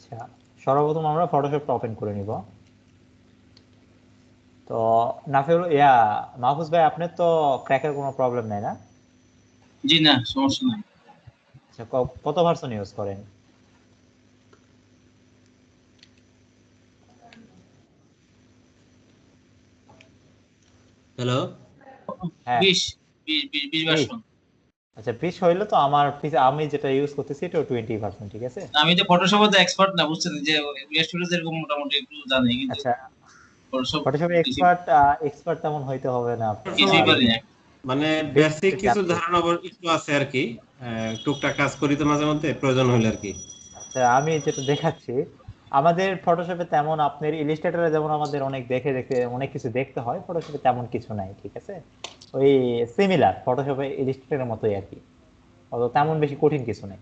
আচ্ছা, সর্বপ্রথম আমরা ফটোশপটা ওপেন করে নিব। তো নাফিউল মাহফুজ ভাই, আপনার তো ক্র্যাকের কোনো প্রবলেম নাই না? জি না, সমস্যা নাই। আচ্ছা, কত ভার্সন ইউজ করেন? হ্যালো। হ্যাঁ, 20 20 বিশ। ভার্সন। আচ্ছা, 20 হইলে তো আমি যেটা ইউজ করতেছি এটা 20%, ঠিক আছে। আমি তো ফটোশপে তো এক্সপার্ট না, বুঝছেন, যে স্টুডিও এরকম মোটামুটি একটু জানি, কিন্তু আচ্ছা, ফটোশপ ফটোশপে বেশি এক্সপার্ট তেমন হইতে হবে না কিছুই আপনার। পারি না। মানে বেসিক বেসিক কিছু জানতে। ধারণা একটু আছে আর কি। টুকটাক কাজ করি তো মাঝে মধ্যে, প্রয়োজন হলে আর কি। আচ্ছা, আমি যেটা দেখাচ্ছি, আমাদের ফটোশপে তেমন আপনার ইলিস্ট্রেটরে যেমন আমাদের অনেক দেখে দেখে অনেক কিছু দেখতে হয়, ফটোশপে তেমন কিছু নাই, ঠিক আছে। ওই সিমিলার ফটোশপে ইলিস্ট্রেটরের মতোই আর কি, অত তেমন বেশি কঠিন কিছু নাই।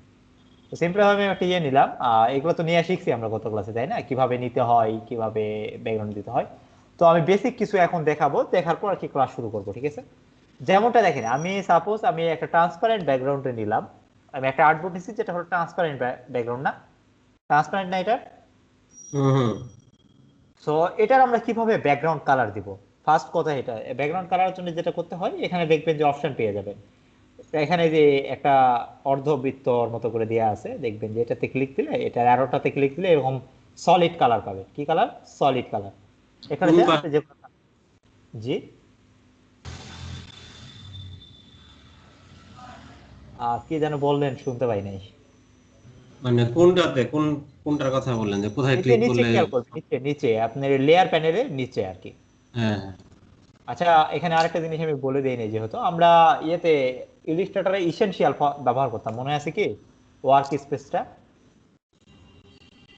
তো সিম্পল ভাবে আমি একটা নিলাম। এগুলো তো নিয়ে শিখছি আমরা গত ক্লাসে, তাই না, কিভাবে নিতে হয়, কিভাবে ব্যাকগ্রাউন্ড দিতে হয়। তো আমি বেসিক কিছু এখন দেখাবো, দেখার পর আর কি ক্লাস শুরু করবো, ঠিক আছে। যেমনটা দেখেন, আমি সাপোজ আমি একটা ট্রান্সপারেন্ট ব্যাকগ্রাউন্ডে নিলাম। আমি একটা আর্টবোর্ড নিচ্ছি যেটা হলো ট্রান্সপারেন্ট ব্যাকগ্রাউন্ড, না? ট্রান্সপারেন্ট না এটা? হুম হুম। সো এটার আমরা কিভাবে ব্যাকগ্রাউন্ড কালার দিব? ফার্স্ট কথা, এটা ব্যাকগ্রাউন্ড কালারের জন্য যেটা করতে হয়, এখানে দেখবেন যে অপশন পেয়ে যাবেন। এখানে যে একটা অর্ধবৃত্তর মতো করে দেয়া আছে, দেখবেন যে এটাতে ক্লিক দিলে, এটার অ্যারোটাতে ক্লিক দিলে এরকম সলিড কালার পাবেন। কি কালার? Solid colour. এখানে কোন দেন আপনি যে, জি, কি যেন বললেন, শুনতে পাই নাই। মানে কোনটাতে, কোনটার কথা বললেন, যে কোথায় নিচে ক্লিক নিচে করলে? খেয়াল করবেন, নিচে নিচে আপনার লেয়ার প্যানেলের নিচে আর কি। হ্যাঁ হ্যাঁ। আচ্ছা, এখানে আরেকটা জিনিস আমি বলে দেই নাই, যেহেতু আমরা ইয়েতে ইলিস্ট্রেটরে ইসেনশিয়াল ব্যবহার করতাম, মনে আছে কি? ওয়ার্ক স্পেসটা।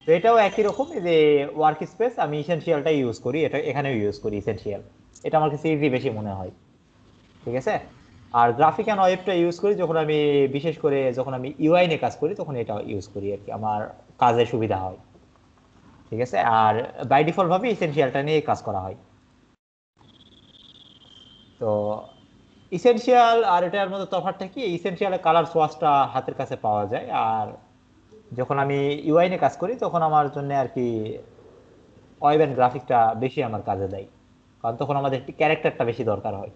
তো এটাও একই রকম, এই যে ওয়ার্ক স্পেস, আমি ইসেনশিয়ালটাই ইউজ করি, এটা এখানেও ইউজ করি ইসেনশিয়াল। এটা আমার কাছে ইজি বেশি মনে হয়, ঠিক আছে। আর গ্রাফিক এন্ড ওয়েবটা ইউজ করি যখন আমি, বিশেষ করে যখন আমি ইউআই নিয়ে কাজ করি, তখন এটা ইউজ করি আর কি, আমার কাজে সুবিধা হয়, ঠিক আছে। আর বাই ডিফল্ট ভাবে ইসেনশিয়ালটা নিয়ে কাজ করা হয়। তো ইসেনশিয়াল আর এটার মধ্যে তফাৎটা কি, ইসেনশিয়ালের কালার সোয়াচটা হাতের কাছে পাওয়া যায়, আর যখন আমি ইউআই নিয়ে কাজ করি তখন আমার জন্য আর কি ওয়েব এন্ড গ্রাফিকটা বেশি আমার কাজে দেয়, কারণ তখন আমাদের একটি ক্যারেক্টারটা বেশি দরকার হয়।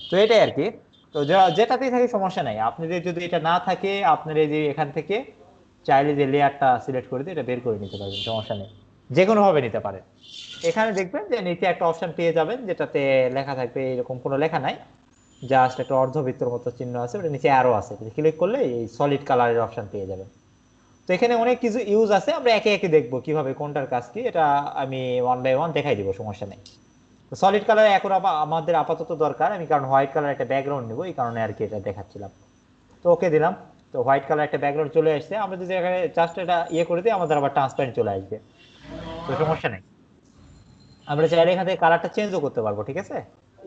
তো এটাই আর কি। তো যেটাতেই থাকে সমস্যা নাই, আপনাদের যদি এটা না থাকে, আপনার এই যে এখান থেকে চাইলে যে লেয়ারটা সিলেক্ট করে দিয়ে এটা বের করে নিতে পারবেন, সমস্যা নেই, যে কোনো ভাবে নিতে পারেন। এখানে দেখবেন যে নিচে একটা অপশন পেয়ে যাবেন যেটাতে লেখা থাকবে, এরকম কোনো লেখা নাই, জাস্ট একটা অর্ধবৃত্তর মতো চিহ্ন আছে, ওটা নিচে আরো আছে, ক্লিক করলে এই সলিড কালারের অপশন পেয়ে যাবেন। তো এখানে অনেক কিছু ইউজ আছে, আমরা একে একে দেখবো কিভাবে কোনটার কাজ কি, এটা আমি ওয়ান বাই ওয়ান দেখাই দিব, সমস্যা নেই। সলিড কালার এখন আমাদের আপাতত দরকার, আমি কারণ হোয়াইট কালার একটা ব্যাকগ্রাউন্ড নিব, এই কারণে আর কি এটা দেখাচ্ছিলাম। তো ওকে দিলাম। তো হোয়াইট কালার একটা ব্যাকগ্রাউন্ড চলে আসছে, আমরা যদি এখানে জাস্ট এটা ইয়ে করে দিই, আমাদের আবার ট্রান্সপারেন্ট চলে আসবে। তো সমস্যা নেই, আমরা চাইলে এখান থেকে কালারটা চেঞ্জও করতে পারবো, ঠিক আছে,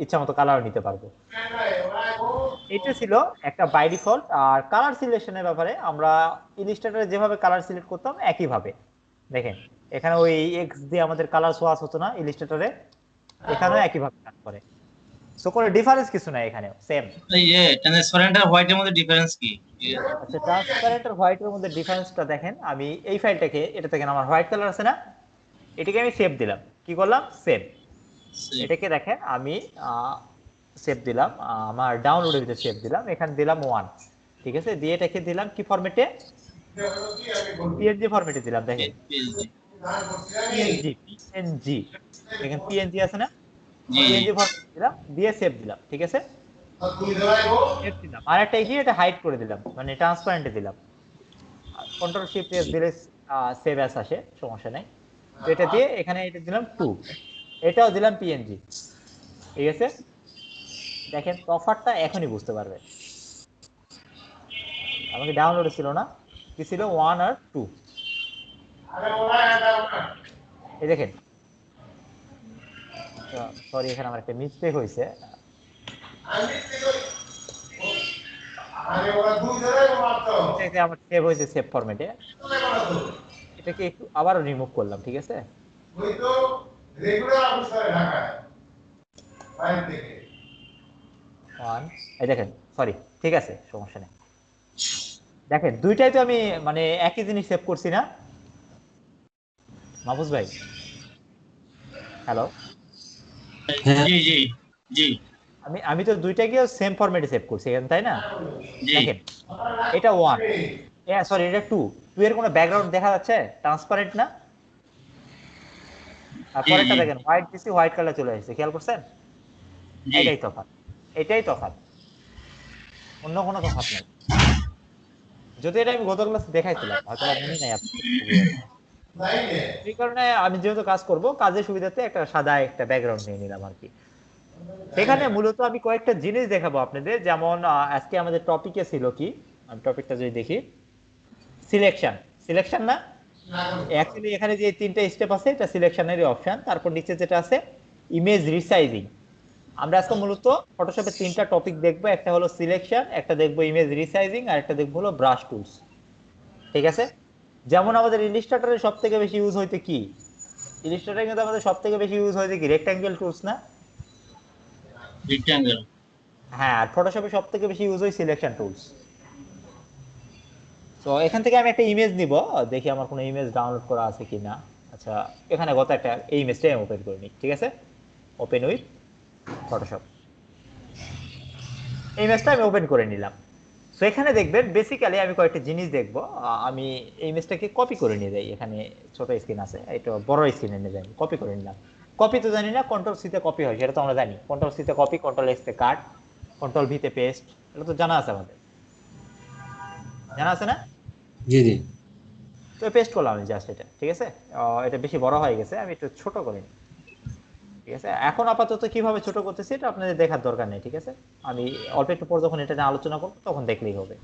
ইচ্ছা মতো কালার নিতে পারবো। এটা ছিল একটা বাই ডিফল্ট। আর কালার সিলেকশনের ব্যাপারে আমরা ইলিস্ট্রেটরে যেভাবে কালার সিলেক্ট করতাম একই ভাবে, দেখেন এখানে ওই এক্স দিয়ে আমাদের কালার সোয়াচ হতো না ইলিস্ট্রেটরে, এখানেও একই ভাবে কাজ করে। সো কোনো ডিফারেন্স কিছু নাই, এখানেও সেম। এই যে ট্রান্সপারেন্ট আর হোয়াইটের মধ্যে ডিফারেন্স কি? আচ্ছা, ট্রান্সপারেন্ট আর হোয়াইটের মধ্যে ডিফারেন্সটা দেখেন, আমি এই ফাইলটাকে, এটা দেখেন আমার হোয়াইট কালার আছে না, এটাকে আমি সেভ দিলাম, কি করলাম, সেভ। এটাকে দেখেন আমি সেভ দিলাম, আমার ডাউনলোডের ভিতরে সেভ দিলাম, এখানে দিলাম 1, ঠিক আছে, দিয়ে এটাকে দিলাম কি ফরম্যাটে, পিএনজি ফরম্যাটে দিলাম, দেখেন পিএইচডি। পিএনজি, পিএনজি, দেখেন পিএনজি আছে না, জি জি। পিএনজি ফরম্যাটে দিলাম, দিয়ে সেভ দিলাম, ঠিক আছে। সেভ দিলাম, আর একটা কি, এটা হাইড করে দিলাম, মানে ট্রান্সপারেন্টে দিলাম, কন্ট্রোল শিফট এস দিলে সেভ অ্যাস আসে, সমস্যা নাই। তো এটা দিয়ে এখানে এটা দিলাম 2, এটাও দিলাম পিএনজি, ঠিক আছে। দেখেন তফাৎটা এখনই বুঝতে পারবে, আমাকে ডাউনলোডে ছিল না, কি ছিল 1 আর 2, এই দেখেন। সরি, এখানে আমার একটা মিস্টেক হয়েছে, এটাকে আমার সেভ হয়েছে সেভ ফরম্যাটে, এটাকে একটু আবারও রিমুভ করলাম, ঠিক আছে। ওয়ান, এই দেখেন, সরি, ঠিক আছে, সমস্যা নেই। দেখেন দুইটাই তো আমি মানে একই জিনিস সেভ করছি না, মাহফুজ ভাই, হ্যালো। হ্যাঁ জি জি জি আমি তো দুইটাকে সেম ফরম্যাটে সেভ করছি এখানে, তাই না? জি দেখেন, এটা 1, সরি এটা 2, 2 এর কোনো ব্যাকগ্রাউন্ড দেখা যাচ্ছে? ট্রান্সপারেন্ট না? আর জি পরেরটা জি দেখেন, হোয়াইট দিছি, হোয়াইট কালার চলে আসছে, খেয়াল করছেন? জি এটাই তফাৎ, এটাই তফাৎ, অন্য কোনো তফাৎ নাই। যদি এটা আমি গত ক্লাসে দেখাইছিলাম, হয়তো বা মনে নাই আপনাদের খুবই একটা। এই কারণে আমি যেহেতু কাজ করব, কাজের সুবিধাতে একটা সাদা একটা ব্যাকগ্রাউন্ড নিয়ে নিলাম আর কি। সেখানে মূলত আমি কয়েকটা জিনিস দেখাবো আপনাদের, যেমন আজকে আমাদের টপিকে ছিল কি, আমি টপিকটা যদি দেখি, সিলেকশন। সিলেকশন না, অ্যাকচুয়ালি এখানে যে তিনটা স্টেপ আছে এটা সিলেকশনেরই অপশন। তারপর নিচে যেটা আছে ইমেজ রিসাইজিং। আমরা আজকে মূলত ফটোশপের তিনটা টপিক দেখবো, একটা হলো সিলেকশন, একটা দেখবো ইমেজ রিসাইজিং, আর একটা দেখবো হলো ব্রাশ টুলস। ঠিক আছে? যেমন আমাদের ইলিস্ট্রেটরে সব থেকে বেশি ইউজ হইতে কি, ইলিস্ট্রেটরে কিন্তু আমাদের সব থেকে বেশি ইউজ হইতে কি, রেক্টাঙ্গেল টুলস না? রেক্টাঙ্গেল হ্যাঁ, আর ফটোশপে সব থেকে বেশি ইউজ হয় সিলেকশন টুলস। তো এখান থেকে আমি একটা ইমেজ নিব, দেখি আমার কোনো ইমেজ ডাউনলোড করা আছে কিনা। আচ্ছা, এখানে গত একটা এই ইমেজটাই আমি ওপেন করে নিই, ঠিক আছে? ওপেন উইথ ফটোশপ, এই ইমেজটা আমি ওপেন করে নিলাম। তো এখানে দেখবেন বেসিক্যালি আমি কয়েকটা জিনিস দেখবো। আমি এই ইমেজটাকে কপি করে নিয়ে যাই, এখানে ছোট স্ক্রিন আছে, এটা বড় স্ক্রিনে নিয়ে যাই, কপি করে নিলাম। কপি তো জানি না, কন্ট্রোল সি তে কপি হয় সেটা তো আমরা জানি, কন্ট্রোল সি তে কপি, কন্ট্রোল এক্স তে কাট, কন্ট্রোল ভি তে পেস্ট, এটা তো জানা আছে আমাদের, জানা আছে না? জি জি তো পেস্ট করলাম আমি জাস্ট এটা, ঠিক আছে? এটা বেশি বড় হয়ে গেছে, আমি একটু ছোট করে নিই, ঠিক আছে? এখন আপাতত কিভাবে ছোট করতেছি এটা আপনাদের দেখার দরকার নেই, ঠিক আছে? আমি অল্প একটু পর যখন এটা নিয়ে আলোচনা করবো তখন দেখলেই হবে।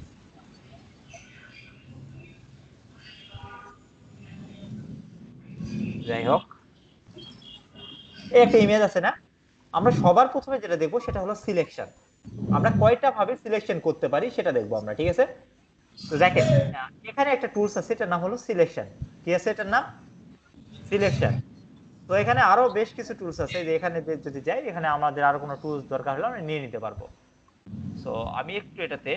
যাই হোক, এই একটা ইমেজ আছে না, আমরা সবার প্রথমে যেটা দেখবো সেটা হলো সিলেকশন। আমরা কয়টা ভাবে সিলেকশন করতে পারি সেটা দেখবো আমরা, ঠিক আছে? তো দেখেন, এখানে একটা টুলস আছে, এটার নাম হলো সিলেকশন। কি আছে এটার নাম? সিলেকশন। তো এখানে আরো বেশ কিছু টুলস আছে, যে এখানে যদি যাই, এখানে আমাদের আরো কোনো টুলস দরকার হলে আমরা নিয়ে নিতে পারবো। সো আমি একটু এটাতে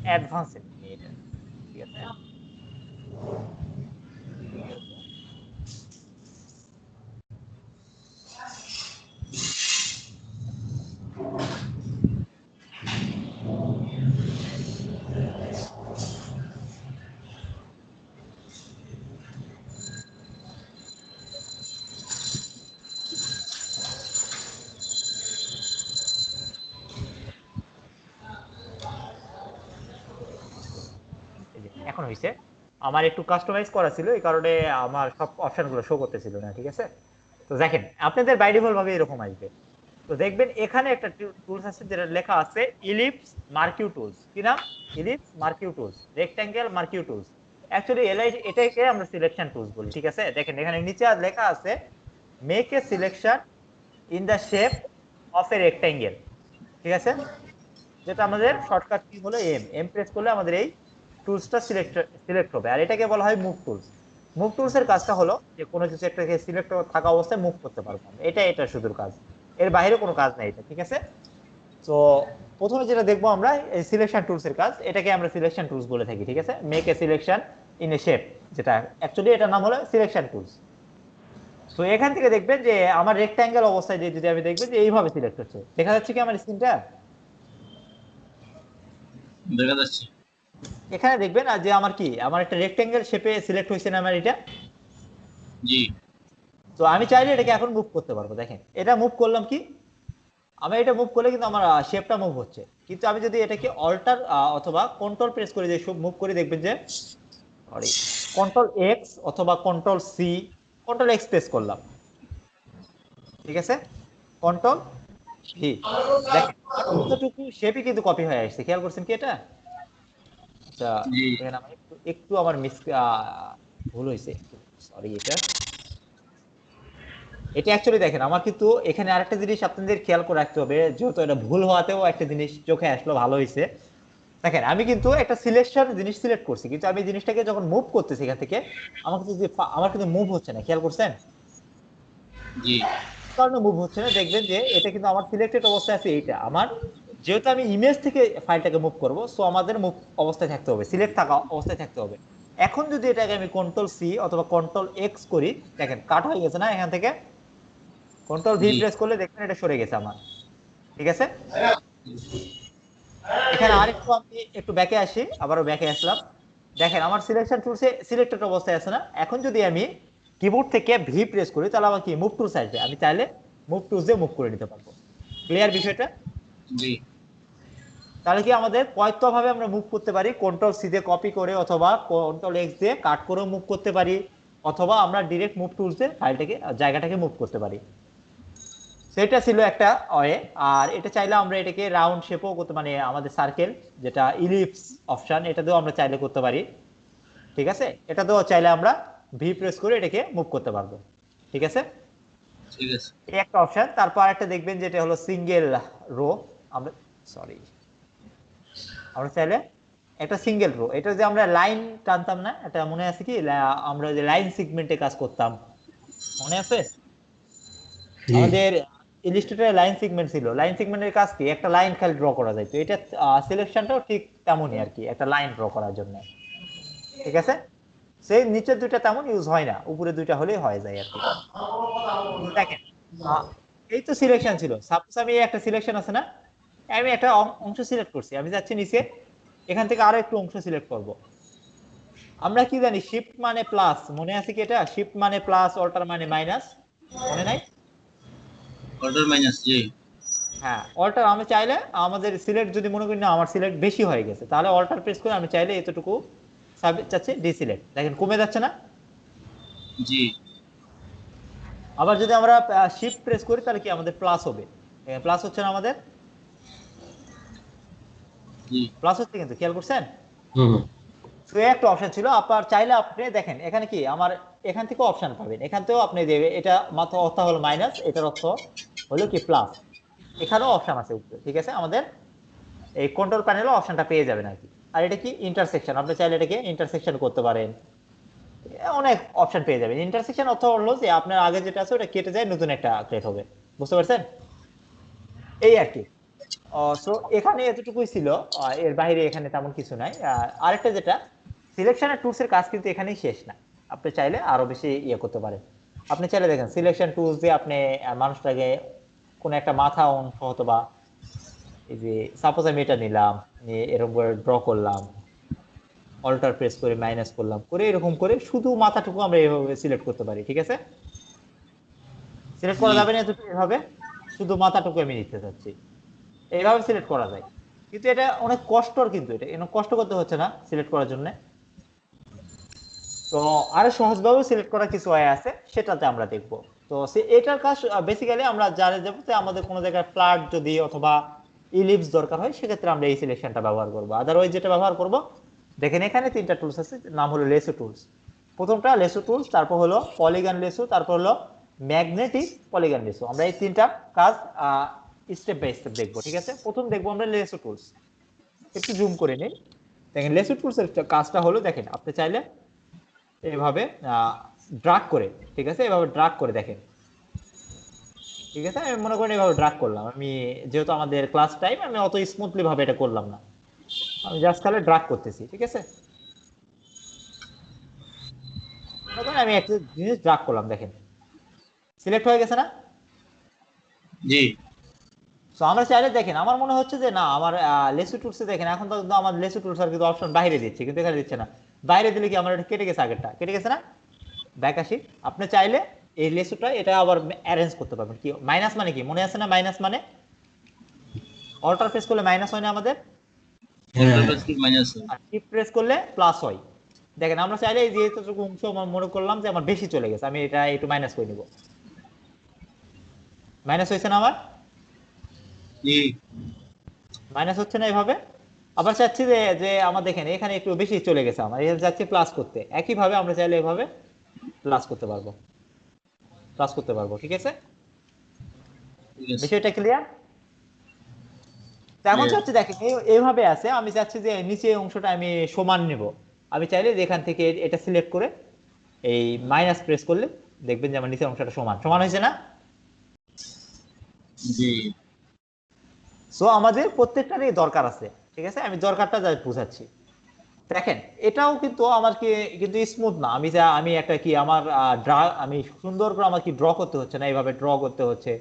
অ্যাডভান্সে নিয়ে এটা, ঠিক আছে? এই যে এখন হয়েছে, আমার একটু কাস্টমাইজ করা ছিল, এই কারণে আমার সব অপশনগুলো শো করতেছিল না, ঠিক আছে? তো দেখেন, আপনাদের বাই ডিফল্ট ভাবে এরকম আসবে। তো দেখবেন এখানে একটা টুলস আছে যেটা লেখা আছে ইলিপস মার্কিউ টুলস। কি নাম? Ellipse marquee tools, rectangle marquee tools. Actually এটাকে আমরা সিলেকশন টুলস বলি, ঠিক আছে? দেখেন এখানে নিচে আর লেখা আছে make a selection in the shape of A rectangle, ঠিক আছে? যেটা আমাদের শর্টকাট কি হলো এম, এম প্রেস করলে আমাদের এই টুলসটা সিলেক্ট হবে, আর এটাকে বলা হয় মুভ টুলস। মুভ টুলস এর কাজটা হলো যে কোনো কিছু একটাকে সিলেক্ট থাকা অবস্থায় মুভ করতে পারবো আমরা, এটা শুধু কাজ, এর বাইরে কোনো কাজ নাই এটা, ঠিক আছে? তো প্রথমে যেটা দেখবো আমরা এই সিলেকশন টুলস এর কাজ, এটাকে আমরা সিলেকশন টুলস বলে থাকি, ঠিক আছে? Make a selection in a shape, যেটা অ্যাকচুয়ালি এটার নাম হলো সিলেকশন টুলস। তো এখান থেকে দেখবেন যে আমার রেক্ট্যাঙ্গেল অবস্থায় যে যদি আমি দেখবেন যে এইভাবে সিলেক্ট হচ্ছে, দেখা যাচ্ছে কি আমার স্ক্রিনটা? দেখা যাচ্ছে। এখানে দেখবেন আর যে আমার কি, আমার একটা রেক্ট্যাঙ্গেল শেপে সিলেক্ট হয়েছে না আমার এটা? জি তো আমি চাইলে এটাকে এখন মুভ করতে পারবো, দেখেন এটা মুভ করলাম কি, আমি এটা মুভ করলে কিন্তু আমার শেপটা মুভ হচ্ছে। কিন্তু আমি যদি এটাকে অল্টার অথবা কন্ট্রোল প্রেস করে যে মুভ করে, দেখবেন যে সরি, কন্ট্রোল এক্স অথবা control C, control X press করলাম, ঠিক আছে? কন্ট্রোল ভি, দেখেন আমার এতটুকু শেপই কিন্তু কপি হয়ে আসছে, খেয়াল করছেন কি এটা? আচ্ছা, জি দেখেন আমার একটু একটু আমার ভুল হয়েছে, সরি। এটা এটা অ্যাকচুয়ালি দেখেন আমার কিন্তু এখানে আরেকটা জিনিস আপনাদের খেয়াল করে রাখতে হবে, যেহেতু এটা ভুল হওয়াতেও একটা জিনিস চোখে আসলো, ভালো হয়েছে। দেখেন আমি কিন্তু একটা সিলেকশন জিনিস সিলেক্ট করছি, কিন্তু আমি জিনিসটাকে যখন মুভ করতেছি এখান থেকে, আমার কিন্তু আমার কিন্তু মুভ হচ্ছে না, খেয়াল করছেন? জি কারণে মুভ হচ্ছে না, দেখবেন যে এটা কিন্তু আমার সিলেক্টেড অবস্থায় আছে এইটা আমার, যেহেতু আমি ইমেজ থেকে ফাইলটাকে মুভ করব, সো আমাদের মুভ অবস্থায় থাকতে হবে, সিলেক্ট থাকা অবস্থায় থাকতে হবে। এখন যদি এটাকে আমি কন্ট্রোল সি অথবা কন্ট্রোল এক্স করি, দেখেন কাট হয়ে গেছে না এখান থেকে। কন্ট্রোল ভি জি প্রেস করলে দেখবেন এটা সরে গেছে আমার, ঠিক আছে। এখানে আরেকটু আমি একটু ব্যাকে আসি, আবারও ব্যাকে আসলাম। দেখেন আমার সিলেকশন টুলসে সিলেক্টেড অবস্থায় আছে না। এখন যদি আমি কিবোর্ড থেকে ভি প্রেস করি তাহলে আমার কি মুভ টুলস আসবে, আমি চাইলে মুভ টুলস দিয়ে মুভ করে নিতে পারবো। ক্লিয়ার বিষয়টা? জি তাহলে কি আমাদের কয়েকটা ভাবে আমরা মুভ করতে পারি, কন্ট্রোল সি দিয়ে কপি করে অথবা কন্ট্রোল এক্স দিয়ে কাট করেও মুভ করতে পারি, অথবা আমরা ডিরেক্ট মুভ টুলস দিয়ে ফাইলটাকে জায়গাটাকে মুভ করতে পারি। সেটা ছিল একটা ওয়ে। আর এটা চাইলে আমরা এটাকে রাউন্ড শেপও করতে, মানে আমাদের সার্কেল যেটা ইলিপস অপশন, এটা দিয়েও আমরা চাইলে করতে পারি, ঠিক আছে। এটা দিয়েও চাইলে আমরা ভি প্রেস করে এটাকে মুভ করতে পারবো, ঠিক আছে। ঠিক আছে। এই একটা অপশন। তারপর একটা দেখবেন যেটা হলো সিঙ্গেল রো। আমরা সরি আমরা চাইলে একটা সিঙ্গেল রো, এটা যে আমরা লাইন টানতাম না, এটা মনে আছে কি আমরা যে লাইন সিগমেন্টে কাজ করতাম, মনে আছে জি আমাদের ইলাস্ট্রেটরে লাইন সিগমেন্ট ছিল। লাইন সিগমেন্টের কাজ কি, একটা লাইন খালি ড্র করা যায়। তো এটা সিলেকশনটাও ঠিক তেমনই আর কি, একটা লাইন ড্র করার জন্য, ঠিক আছে। সেই নিচের দুইটা তেমন ইউজ হয় না, উপরে দুইটা হলেই হয়ে যায় আর কি। তো দেখেন আহ, এই তো সিলেকশন ছিল। সাপোজ আমি একটা সিলেকশন আছে না, আমি একটা অংশ সিলেক্ট করছি, আমি যাচ্ছি নিচে, এখান থেকে আরো একটু অংশ সিলেক্ট করব। আমরা কি জানি শিফট মানে প্লাস, মনে আছে কি এটা শিফট মানে প্লাস, অল্টার মানে মাইনাস, মনে নাই? অর্ডার মাইনাস জি হ্যাঁ, অল্টার আমি চাইলে আমাদের সিলেক্ট যদি মনে করি না আমার সিলেক্ট বেশি হয়ে গেছে, তাহলে অল্টার প্রেস করে আমি চাইলে এতটুকু চাচ্ছি ডিসিলেক্ট, দেখেন কমে যাচ্ছে না। জি আবার যদি আমরা শিফট প্রেস করি তাহলে কি আমাদের প্লাস হবে, প্লাস হচ্ছে না আমাদের, জি প্লাস হচ্ছে কিন্তু, খেয়াল করছেন? হুম তো এই একটা অপশন ছিল। আপনার চাইলে আপনি দেখেন এখানে কি আমার এখান থেকেও অপশন পাবেন, এখান থেকেও আপনি দেবে, এটা মাত্র অর্থ হলো মাইনাস, এটার অর্থ হলো কি প্লাস। এখানেও অপশন আছে উপরে, ঠিক আছে। আমাদের এই কন্ট্রোল প্যানেলে অপশনটা পেয়ে যাবেন আর কি। আর এটা কি ইন্টারসেকশন, আপনি চাইলে এটাকে ইন্টারসেকশন করতে পারেন, অনেক অপশন পেয়ে যাবেন। ইন্টারসেকশন অর্থ হলো যে আপনার আগে যেটা আছে ওটা কেটে যায়, নতুন একটা ক্রিয়েট হবে, বুঝতে পারছেন? এই আর কি। সো এখানে এতটুকুই ছিল, এর বাইরে এখানে তেমন কিছু নাই। আরেকটা যেটা সিলেকশনের টুলস এর কাজ কিন্তু এখানেই শেষ না, আপনি চাইলে আরো বেশি ইয়ে করতে পারেন। আপনি চাইলে দেখেন সিলেকশন টুলস দিয়ে আপনি মানুষটাকে কোন একটা মাথা অংশ অথবা এই যে সাপোজ আমি এটা নিলাম, নিয়ে এরকম করে ড্র করলাম, অল্টার প্রেস করে মাইনাস করলাম, করে এরকম করে শুধু মাথাটুকু আমরা এইভাবে সিলেক্ট করতে পারি, ঠিক আছে। সিলেক্ট করা জি যাবে না এতটুকু এভাবে, শুধু মাথাটুকু আমি নিতে চাচ্ছি, এইভাবে সিলেক্ট করা যায়। কিন্তু এটা অনেক কষ্টর, কিন্তু এটা এরকম কষ্ট করতে হচ্ছে না সিলেক্ট করার জন্য। তো আরো সহজভাবে সিলেক্ট করার কিছু ওয়ে আছে, সেটাতে আমরা দেখব। তো এটার কাজ বেসিক্যালি আমরা জানি যে আমাদের কোনো জায়গায় ফ্ল্যাট যদি অথবা ইলিপস দরকার হয়, সেক্ষেত্রে আমরা এই সিলেকশনটা ব্যবহার করব। আদারওয়াইজ যেটা ব্যবহার করব, দেখেন এখানে তিনটা টুলস আছে, নাম হলো লেসো টুলস। প্রথমটা লেসো টুলস, তারপর হলো পলিগন লেসো, তারপর হলো ম্যাগনেটিক পলিগন লেসো। আমরা এই তিনটা কাজ স্টেপ বাই স্টেপ দেখবো, ঠিক আছে। প্রথম দেখবো আমরা লেসো টুলস, একটু জুম করে নিই। দেখেন লেসো টুলস এর কাজটা হলো, দেখেন আপনি চাইলে এইভাবে ড্রাগ করে, ঠিক আছে, এভাবে ড্রাগ করে দেখেন, ঠিক আছে। আমি মনে করি এভাবে ড্রাগ করলাম, আমি যেহেতু আমাদের ক্লাস টাইম, আমি অত স্মুথলি ভাবে এটা করলাম না, আমি জাস্ট খালি ড্রাগ করতেছি, ঠিক আছে। মনে করেন আমি একটা জিনিস ড্রাগ করলাম, দেখেন সিলেক্ট হয়ে গেছে না। জি তো আমরা চাইলে দেখেন আমার মনে হচ্ছে যে না আমার লেসু টুলসে দেখেন এখন তো আমার লেসু টুলস আর কিন্তু অপশন বাইরে দিচ্ছে, কিন্তু এখানে দিচ্ছে না। বাইরে দিলে কি আমার এটা কেটে গেছে, আগেরটা কেটে গেছে না। ব্যাক আসি, আপনি চাইলে এই লেসুটা এটা আবার অ্যারেঞ্জ করতে পারবেন। কি মাইনাস মানে কি মনে আছে না, মাইনাস মানে অল্টার প্রেস করলে মাইনাস হয় না আমাদের, অর্ডার প্লাস কি মাইনাস আর শিফট প্রেস করলে প্লাস হয়। দেখেন আমরা চাইলে এই যে এতটুকু অংশ আমার মনে করলাম যে আমার বেশি চলে গেছে, আমি এটা একটু মাইনাস করে নিব, মাইনাস হয়েছে না আমার, জি মাইনাস হচ্ছে না এইভাবে। আবার চাচ্ছি যে যে আমার দেখেন এখানে একটু বেশি চলে গেছে, আমার এখানে যাচ্ছি প্লাস করতে, একই ভাবে আমরা চাইলে এভাবে প্লাস করতে পারবো, প্লাস করতে পারবো, ঠিক আছে। ঠিক আছে বিষয়টা ক্লিয়ার? তো এখন ক্লিয়ার চাচ্ছি দেখেন এইভাবে আছে, আমি চাচ্ছি যে নিচে অংশটা আমি সমান নিব। আমি চাইলে যে এখান থেকে এটা সিলেক্ট করে এই মাইনাস প্রেস করলে দেখবেন যে আমার নিচের অংশটা সমান সমান হয়েছে না। জি সো আমাদের প্রত্যেকটারই দরকার আছে, ঠিক আছে, আমি দরকারটা যা বুঝাচ্ছি। দেখেন এটাও কিন্তু আমার কি কিন্তু স্মুথ না, আমি একটা কি আমার আমি সুন্দর করে আমার কি ড্র করতে হচ্ছে না, এইভাবে ড্র করতে হচ্ছে,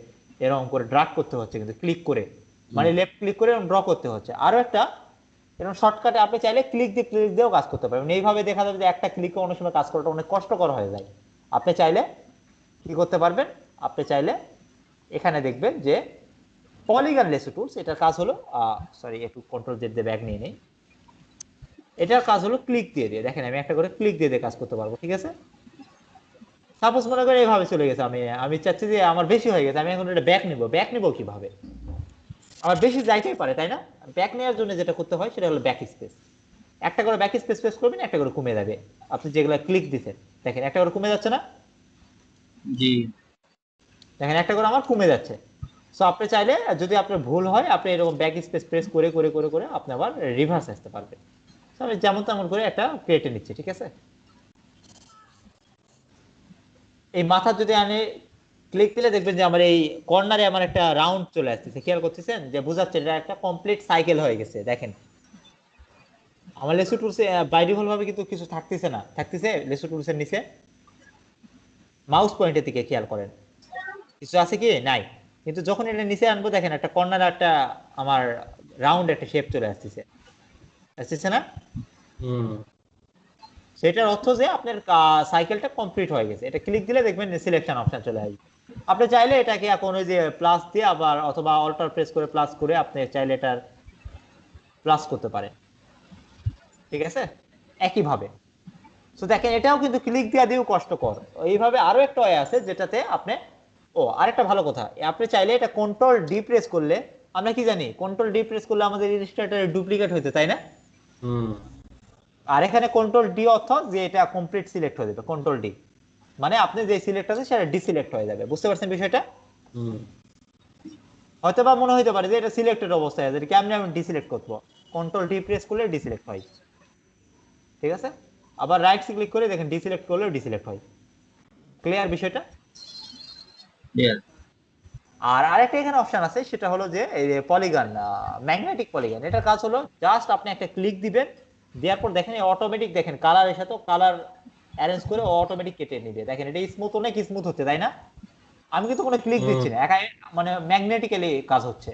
এরকম করে ড্রাগ করতে হচ্ছে কিন্তু ক্লিক করে, মানে লেফট ক্লিক করে ড্র করতে হচ্ছে। আরো একটা এরকম শর্টকাটে আপনি চাইলে ক্লিক দিয়েও কাজ করতে পারবেন। এইভাবে দেখা যাবে যে একটা ক্লিকে অনেক সময় কাজ করাটা অনেক কষ্টকর হয়ে যায়। আপনি চাইলে কি করতে পারবেন, আপনি চাইলে এখানে দেখবেন যে পলিগন লেসো টুলস, এটার কাজ হলো সরি একটু কন্ট্রোল জেড দিয়ে ব্যাক নিয়ে নেই। এটার কাজ হলো ক্লিক দিয়ে দিয়ে, দেখেন আমি একটা করে ক্লিক দিয়ে দিয়ে কাজ করতে পারবো, ঠিক আছে। সাপোজ মনে করে এইভাবে চলে গেছে, আমি আমি চাচ্ছি যে আমার বেশি হয়ে গেছে, আমি এখন এটা ব্যাক নিব কিভাবে, আমার বেশি যাইতেই পারে তাই না। ব্যাক নেওয়ার জন্য যেটা করতে হয় সেটা হলো ব্যাক স্পেস, একটা করে ব্যাক স্পেস প্রেস করবেন, একটা করে কমে যাবে। আপনি যেগুলো ক্লিক দিচ্ছেন দেখেন একটা করে কমে যাচ্ছে না, জি দেখেন একটা করে আমার কমে যাচ্ছে। সো আপনি চাইলে যদি আপনার ভুল হয় আপনি এরকম ব্যাক স্পেস প্রেস করে করে করে করে আপনি আবার রিভার্স আসতে পারবেন। তো আমি যেমন তেমন করে একটা কেটে নিচ্ছি, ঠিক আছে। এই মাথা যদি আমি ক্লিক দিলে দেখবেন যে আমার এই কর্নারে আমার একটা রাউন্ড চলে আসতেছে, খেয়াল করতেছেন যে বোঝাচ্ছে এটা একটা কমপ্লিট সাইকেল হয়ে গেছে। দেখেন আমার লেসো টুলসে বাই ডিফল্ট ভাবে কিন্তু কিছু থাকতেছে না, থাকতেছে লেসো টুলসের নিচে মাউস পয়েন্টের দিকে খেয়াল করেন কিছু আছে কি নাই, কিন্তু যখন এটা নিচে আনবো দেখেন একটা কর্নারে একটা আমার রাউন্ড একটা শেপ চলে আসতেছে, আসতেছে না। হুম সেটার অর্থ যে আপনার সাইকেলটা কমপ্লিট হয়ে গেছে। এটা ক্লিক দিলে দেখবেন সিলেকশন অপশন চলে আসবে। আপনি চাইলে এটাকে এখন ওই যে প্লাস দিয়ে আবার অথবা অল্টার প্রেস করে প্লাস করে আপনি চাইলে এটার প্লাস করতে পারেন, ঠিক আছে একই ভাবে। তো দেখেন এটাও কিন্তু ক্লিক দিয়া দিয়েও কষ্টকর। এইভাবে আরো একটা ওয়ে আছে যেটাতে আপনি, ও আরেকটা ভালো কথা, আপনি চাইলে এটা কন্ট্রোল ডি প্রেস করলে, আমরা কি জানি কন্ট্রোল ডি প্রেস করলে আমাদের ইলাস্ট্রেটরের ডুপ্লিকেট হইতে, তাই না। হুম আর এখানে কন্ট্রোল ডি অর্থ যে এটা কমপ্লিট সিলেক্ট হয়ে যাবে, কন্ট্রোল ডি মানে আপনি যে সিলেক্ট আছে সেটা ডিসিলেক্ট হয়ে যাবে, বুঝতে পারছেন বিষয়টা। হুম হয়তো বা মনে হইতে পারে যে এটা সিলেক্টেড অবস্থায় আছে, এটা কেমনে আমি ডিসিলেক্ট করবো, কন্ট্রোল ডি প্রেস করলে ডিসিলেক্ট হয়, ঠিক আছে। আবার রাইট ক্লিক করে দেখেন ডিসিলেক্ট করলেও ডিসিলেক্ট হয়। ক্লিয়ার বিষয়টা। ক্লিয়ার। আর আরেকটা এখানে অপশন আছে সেটা হলো যে এই পলিগন, ম্যাগনেটিক পলিগন, এটার কাজ হলো জাস্ট আপনি একটা ক্লিক দিবেন, দেওয়ার পর দেখেন অটোমেটিক দেখেন কালারের সাথে কালার অ্যারেঞ্জ করে অটোমেটিক কেটে নিবে। দেখেন এটা স্মুথ, অনেক স্মুথ হচ্ছে তাই না। আমি কিন্তু কোনো ক্লিক হুম দিচ্ছি না, একাই মানে ম্যাগনেটিক্যালি কাজ হচ্ছে।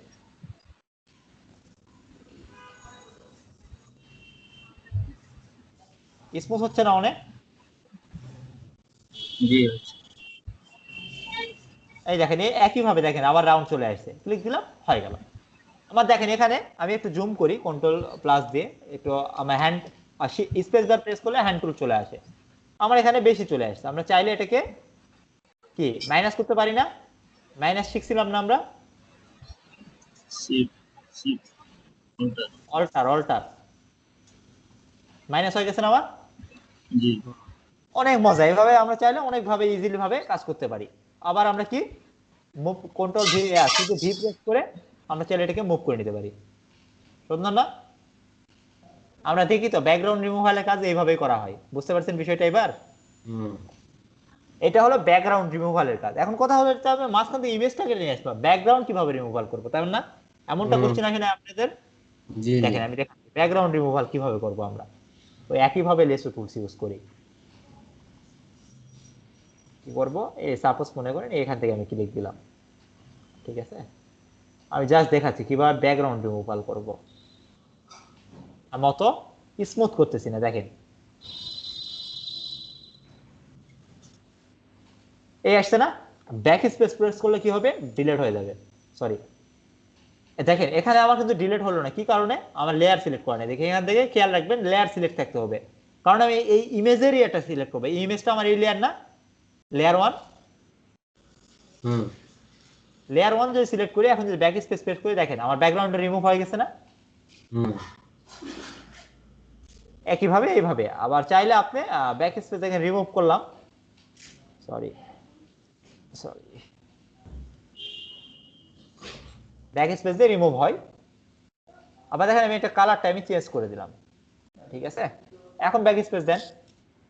স্মুথ হচ্ছে না অনেক। জি হচ্ছে। এই দেখেন এই একই ভাবে দেখেন আবার রাউন্ড চলে আসছে, ক্লিক দিলাম হয়ে গেল। আমার দেখেন এখানে আমি একটু জুম করি কন্ট্রোল প্লাস দিয়ে, একটু আমার হ্যান্ড স্পেস বার প্রেস করলে হ্যান্ড টুল চলে আসে, আমার এখানে বেশি চলে আসছে। আমরা চাইলে এটাকে কি মাইনাস করতে পারি না, মাইনাস শিখছিলাম না আমরা, শিফট শিফট ওটা। অল্টার অল্টার, মাইনাস হয়ে গেছে না আমার। জি অনেক মজা, এইভাবে আমরা চাইলে অনেক ভাবে ইজিলি ভাবে কাজ করতে পারি। আবার আমরা কি মুভ কন্ট্রোল ভি, শুধু ভি প্রেস করে আমরা চাইলে এটাকে মুভ করে নিতে পারি, সুন্দর না। আমরা দেখি তো ব্যাকগ্রাউন্ড রিমুভালের কাজ এইভাবেই করা হয়, বুঝতে পারছেন বিষয়টা এবার। হুম এটা হলো ব্যাকগ্রাউন্ড রিমুভালের কাজ। এখন কথা হলো যে আমি মাঝখান থেকে ইমেজটাকে নিয়ে আসবো, ব্যাকগ্রাউন্ড কিভাবে রিমুভাল করবো, তাই না। এমনটা হুম কোশ্চেন আসে না আপনাদের। জি জি দেখেন আমি দেখাচ্ছি ব্যাকগ্রাউন্ড রিমুভাল কিভাবে করবো আমরা, ওই একই ভাবে লেসো টুলস ইউজ করি। কি করবো, এই সাপোজ মনে করেন এখান থেকে আমি ক্লিক দিলাম, ঠিক আছে। আমি জাস্ট দেখাচ্ছি কিভাবে ব্যাকগ্রাউন্ড রিমুভাল করবো। আমি অত স্মুথ করতেছি না, দেখেন এই আসছে না। ব্যাক স্পেস প্রেস করলে কি হবে, ডিলিট হয়ে যাবে, সরি। দেখেন এখানে আমার কিন্তু ডিলিট হলো না, কি কারণে, আমার লেয়ার সিলেক্ট করা নেই। দেখেন এখান থেকে খেয়াল রাখবেন লেয়ার সিলেক্ট থাকতে হবে, কারণ আমি এই ইমেজেরই একটা সিলেক্ট করবো, এই ইমেজটা আমার এই লেয়ার না, লেয়ার ওয়ান। হুম লেয়ার ওয়ান যদি সিলেক্ট করি, এখন যদি ব্যাক স্পেস প্রেস করি দেখেন আমার ব্যাকগ্রাউন্ডটা রিমুভ হয়ে গেছে না। হুম একইভাবে এইভাবে আবার চাইলে আপনি ব্যাক স্পেস দেখেন রিমুভ করলাম, সরি সরি, ব্যাক স্পেস দিয়ে রিমুভ হয়। আবার দেখেন আমি একটা কালারটা আমি চেঞ্জ করে দিলাম, ঠিক আছে। এখন ব্যাক স্পেস দেন,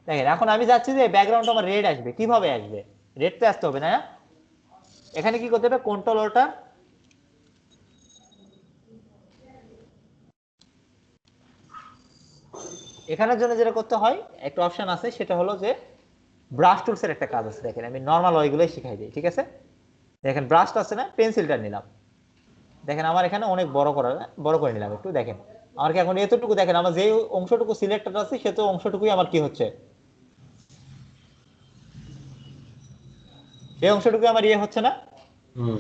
দেখেন এখন আমি যাচ্ছি যে ব্যাকগ্রাউন্ড আমার রেড আসবে, কিভাবে আসবে, রেড তো আসতে হবে না। এখানে কি করতে হবে, কন্ট্রোল অল্টার, এখানের জন্য যেটা করতে হয়, একটা অপশন আছে, সেটা হলো যে ব্রাশ টুলসের একটা কাজ আছে। দেখেন আমি নর্মাল ওয়েগুলোই শিখাই দিই, ঠিক আছে? দেখেন ব্রাশটা আছে না, পেন্সিলটা নিলাম, দেখেন আমার এখানে অনেক বড় করে নিলাম একটু। দেখেন আমার কি এখন এতটুকু, দেখেন আমার যে অংশটুকু সিলেক্টেড আছে সে তো অংশটুকুই আমার কি হচ্ছে, সেই অংশটুকু আমার ইয়ে হচ্ছে না, হুম।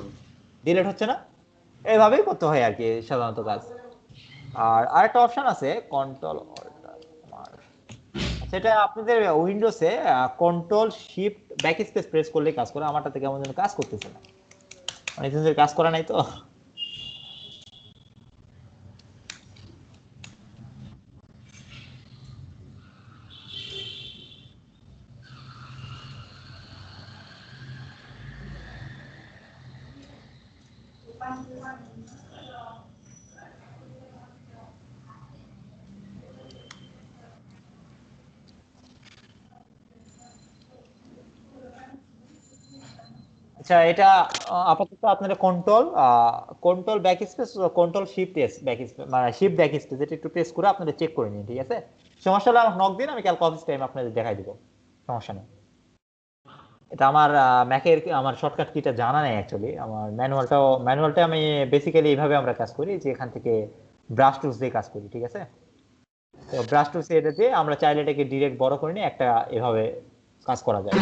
ডিলিট হচ্ছে না। এইভাবেই করতে হয় আর কি সাধারণত কাজ। আর আরেকটা অপশন আছে কন্ট্রোল অল্টার, সেটা আপনাদের উইন্ডোজে control shift backspace press করলে কাজ করে। আমারটাতে কেমন যেন কাজ করতেছে না, অনেকদিন ধরে কাজ করা নাই তো। আচ্ছা এটা আপাতত আপনারা control back space, control shift S back space, মানে শিফট ব্যাক স্পেস, এটা একটু প্রেস করে আপনারা চেক করে নিন, ঠিক আছে? সমস্যা হলে আমাকে নক দিন, আমি কালকে অফিস টাইম আপনাদের দেখাই দিব, সমস্যা নেই। এটা আমার ম্যাকের আমার শর্টকাট কিটা জানা নেই অ্যাকচুয়ালি, আমার ম্যানুয়ালটা আমি বেসিক্যালি এইভাবে আমরা কাজ করি যে এখান থেকে ব্রাশ টুলস দিয়ে কাজ করি, ঠিক আছে? তো ব্রাশ টুলস এটা দিয়ে আমরা চাইলে এটাকে ডিরেক্ট বড় করে নিয়ে একটা এভাবে কাজ করা যায়।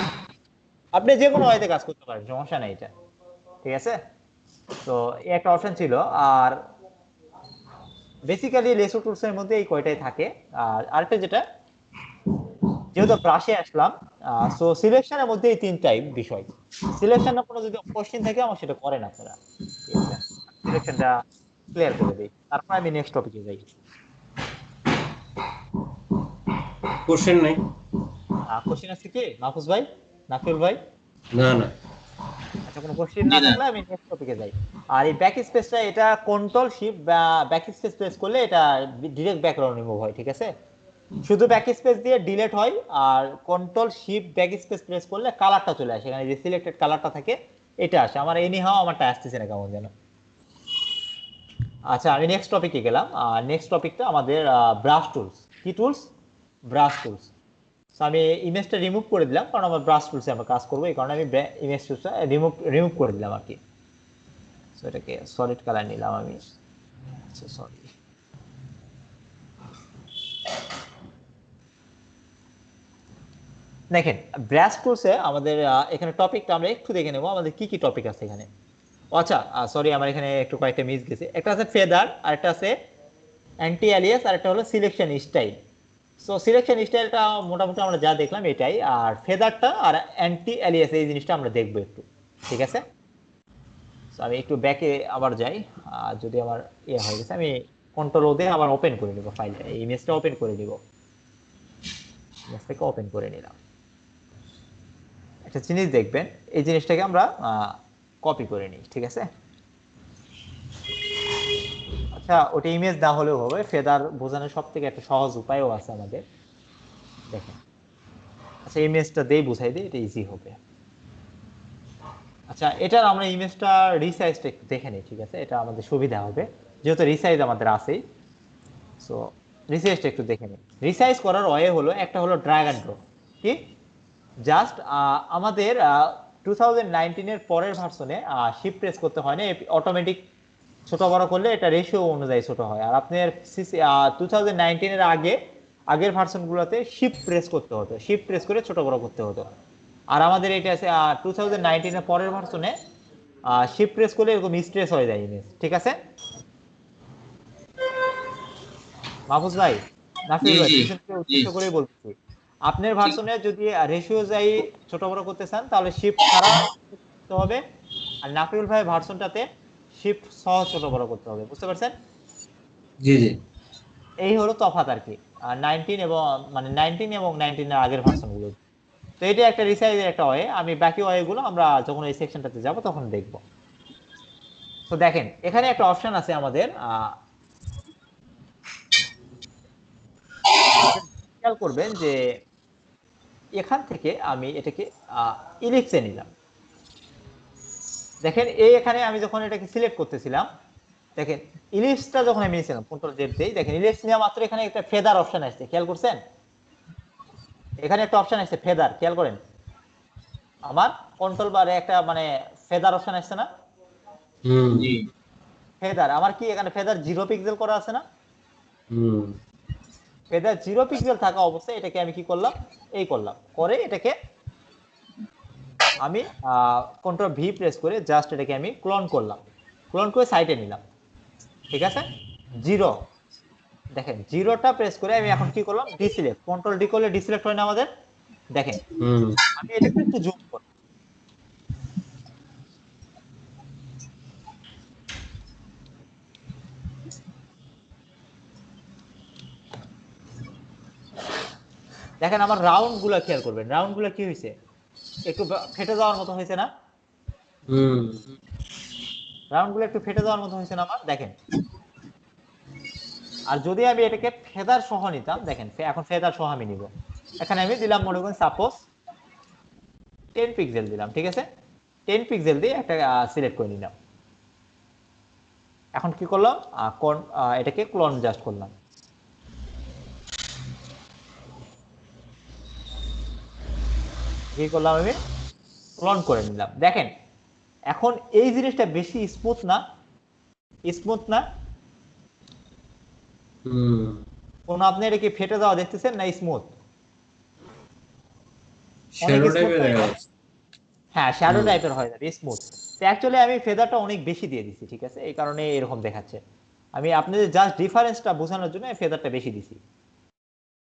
আপনি যে কোনো ওয়েতে কাজ করতে পারেন, সমস্যা নেই এটা, ঠিক আছে? তো এই একটা অপশন ছিল। আর বেসিক্যালি লেসো টুলস এর মধ্যে এই কয়টাই থাকে। আর আরেকটা যেটা, যেহেতু ব্রাশে আসলাম, সো সিলেকশনের মধ্যে এই তিনটাই বিষয়। সিলেকশনের কোনো যদি কোশ্চেন থাকে আমার সেটা করেন আপনারা, ঠিক আছে? সিলেকশনটা ক্লিয়ার করে দিই, তারপর আমি নেক্সট টপিকে যাই। কোশ্চেন নাই? কোশ্চেন আছে কি মাহফুজ ভাই, নাফিল ভাই? না না। আচ্ছা কোনো কোশ্চেন জি না না। থাকলে আমি নেক্সট টপিকে যাই। আর এই ব্যাক স্পেসটা, এটা কন্ট্রোল শিফট বা ব্যাক স্পেস প্রেস করলে এটা ডিরেক্ট ব্যাকগ্রাউন্ড রিমুভ হয়, ঠিক আছে? শুধু ব্যাক স্পেস দিয়ে ডিলিট হয়। আর control shift backspace press করলে কালারটা চলে আসে, এখানে যে সিলেক্টেড কালারটা থাকে এটা আসে। আমার এনি হাও আমারটা আসতেছে না কেমন যেন। আচ্ছা আমি নেক্সট টপিকে গেলাম। নেক্সট টপিকটা আমাদের ব্রাশ টুলস। কি টুলস? Brush tools. আমি ইমেজটা রিমুভ করে দিলাম, কারণ আমার ব্রাশ টুলসে আমরা কাজ করবো, এই কারণে আমি ইমেজ টুলসটা রিমুভ করে দিলাম আর কি। সো এটাকে সলিড কালার নিলাম আমি। আচ্ছা সরি, দেখেন ব্রাশ টুলসে আমাদের এখানে টপিকটা আমরা একটু দেখে নেবো, আমাদের কি কি টপিক আছে এখানে। আচ্ছা সরি, আমার এখানে একটু কয়েকটা মিস গেছে। একটা আছে ফেদার, আর একটা আছে অ্যান্টি অ্যালিয়াস, আর একটা হলো সিলেকশন স্টাইল। সো সিলেকশন স্টাইলটা মোটামুটি আমরা যা দেখলাম এটাই, আর ফেদারটা আর অ্যান্টি অ্যালিয়াস এই জিনিসটা আমরা দেখবো একটু, ঠিক আছে? So, আমি একটু ব্যাকে আবার যাই। যদি আমার ইয়ে হয়ে গেছে, আমি কন্ট্রোল ও দিয়ে আবার ওপেন করে নিব ফাইলটা, এই ইমেজটা ওপেন করে নিব। ইমেজটাকে ওপেন করে নিলাম। একটা জিনিস দেখবেন, এই জিনিসটাকে আমরা কপি করে নিই, ঠিক আছে? আচ্ছা ওটা ইমেজ না হলেও হবে, ফেদার বোঝানোর সব থেকে একটা সহজ উপায়ও আছে আমাদের, দেখেন। আচ্ছা ইমেজটা দিয়ে বুঝাই দিই, এটা ইজি হবে। আচ্ছা এটার আমরা ইমেজটা রিসাইজটা একটু দেখে নিই, ঠিক আছে? এটা আমাদের সুবিধা হবে, যেহেতু রিসাইজ আমাদের আছেই। সো রিসাইজটা একটু দেখে নিই। রিসাইজ করার ওয়ে হলো, একটা হলো ড্র্যাগ অ্যান্ড ড্রপ। কি? জাস্ট আমাদের 2019 এর পরের ভার্সনে শিফট প্রেস করতে হয় না, অটোমেটিক ছোট বড় করলে এটা রেশিও অনুযায়ী ছোট হয়। আর আপনার 2019 এর আগের ভার্সনগুলোতে শিফট প্রেস করতে হতো, শিফট প্রেস করে ছোট বড় করতে হতো। আর আমাদের এটা আছে 2019 এর পরের ভার্সনে শিফট প্রেস করলে এরকম স্ট্রেস হয়ে যায় ইমেজ, ঠিক আছে? মাহফুজ ভাই, জি নাফিস ভাই, জি পিছন থেকে জি। উদ্দেশ্য করেই বলতেছি, আপনার ঠিক। ভার্সনে যদি রেশিও যাই ছোট বড় করতে চান তাহলে শিফট ছাড়া করতে হবে। আর নাফিউল ভাই ভার্সনটাতে শিফট সহ ছোট বড় করতে হবে, বুঝতে পারছেন? জি জি। এই হলো তফাৎ আর কি, 19 এবং মানে 19 এবং 19 এর আগের ভার্সনগুলো। তো এটা একটা রিসাইজের একটা ওয়ে, আমি বাকি ওয়ে গুলো আমরা যখন এই সেকশনটাতে যাব তখন দেখব। তো দেখেন এখানে একটা অপশন আছে আমাদের, খেয়াল করবেন যে এখান থেকে আমি এটাকে ইলিপসে নিলাম। দেখেন এই এখানে আমি যখন এটাকে সিলেক্ট করতেছিলাম, দেখেন ইলিপসটা যখন আমি নিয়েছিলাম কন্ট্রোল জেড দেই, দেখেন ইলিপস নেওয়া মাত্র এখানে একটা ফেদার অপশন আসছে, খেয়াল করছেন? এখানে একটা অপশন আসছে ফেদার, খেয়াল করেন আমার কন্ট্রোল বারে একটা মানে ফেদার অপশন আসছে না? জি ফেদার আমার কি এখানে ফেদার 0 পিক্সেল করা আছে না? ফেদার 0 পিক্সেল থাকা অবস্থায় এটাকে আমি কি করলাম, এই করলাম, করে এটাকে আমি কন্ট্রোল ভি প্রেস করে জাস্ট এটাকে আমি ক্লোন করলাম, ক্লোন করে সাইডে নিলাম, ঠিক আছে? 0, দেখেন 0টা প্রেস করে আমি এখন কি করলাম, ডিসিলেক্ট, কন্ট্রোল ডি করলে ডিসিলেক্ট হয় না আমাদের? দেখেন আমি এটাকে একটু জুম করব, দেখেন আমার রাউন্ড গুলা খেয়াল করবেন, রাউন্ড গুলা কি হয়েছে, একটু ফেটে যাওয়ার মতো হয়েছে না? রাউন্ড গুলো একটু ফেটে যাওয়ার মতো হয়েছে না আমার? দেখেন আর যদি আমি এটাকে ফেদার সহ নিতাম, দেখেন এখন ফেদার সহ আমি নিব, এখানে আমি দিলাম মনে করেন সাপোজ 10 পিক্সেল দিলাম, ঠিক আছে? 10 পিক্সেল দিয়ে একটা সিলেক্ট করে নিলাম, এখন কি করলাম, এটাকে ক্লোন জাস্ট করলাম, কি করলাম আমি, ক্লোন করে নিলাম। দেখেন এখন এই জিনিসটা বেশি স্মুথ না? স্মুথ না? কোন আপনি এটা কি ফেটে যাওয়া দেখতেছেন না স্মুথ? অনেক স্মুথ, হ্যাঁ শ্যাডো টাইপের হয় যাবে স্মুথ। তো অ্যাকচুয়ালি আমি ফেদারটা অনেক বেশি দিয়ে দিছি, ঠিক আছে? এই কারণে এরকম দেখাচ্ছে। আমি আপনাদের জাস্ট ডিফারেন্সটা বোঝানোর জন্য ফেদারটা বেশি দিছি।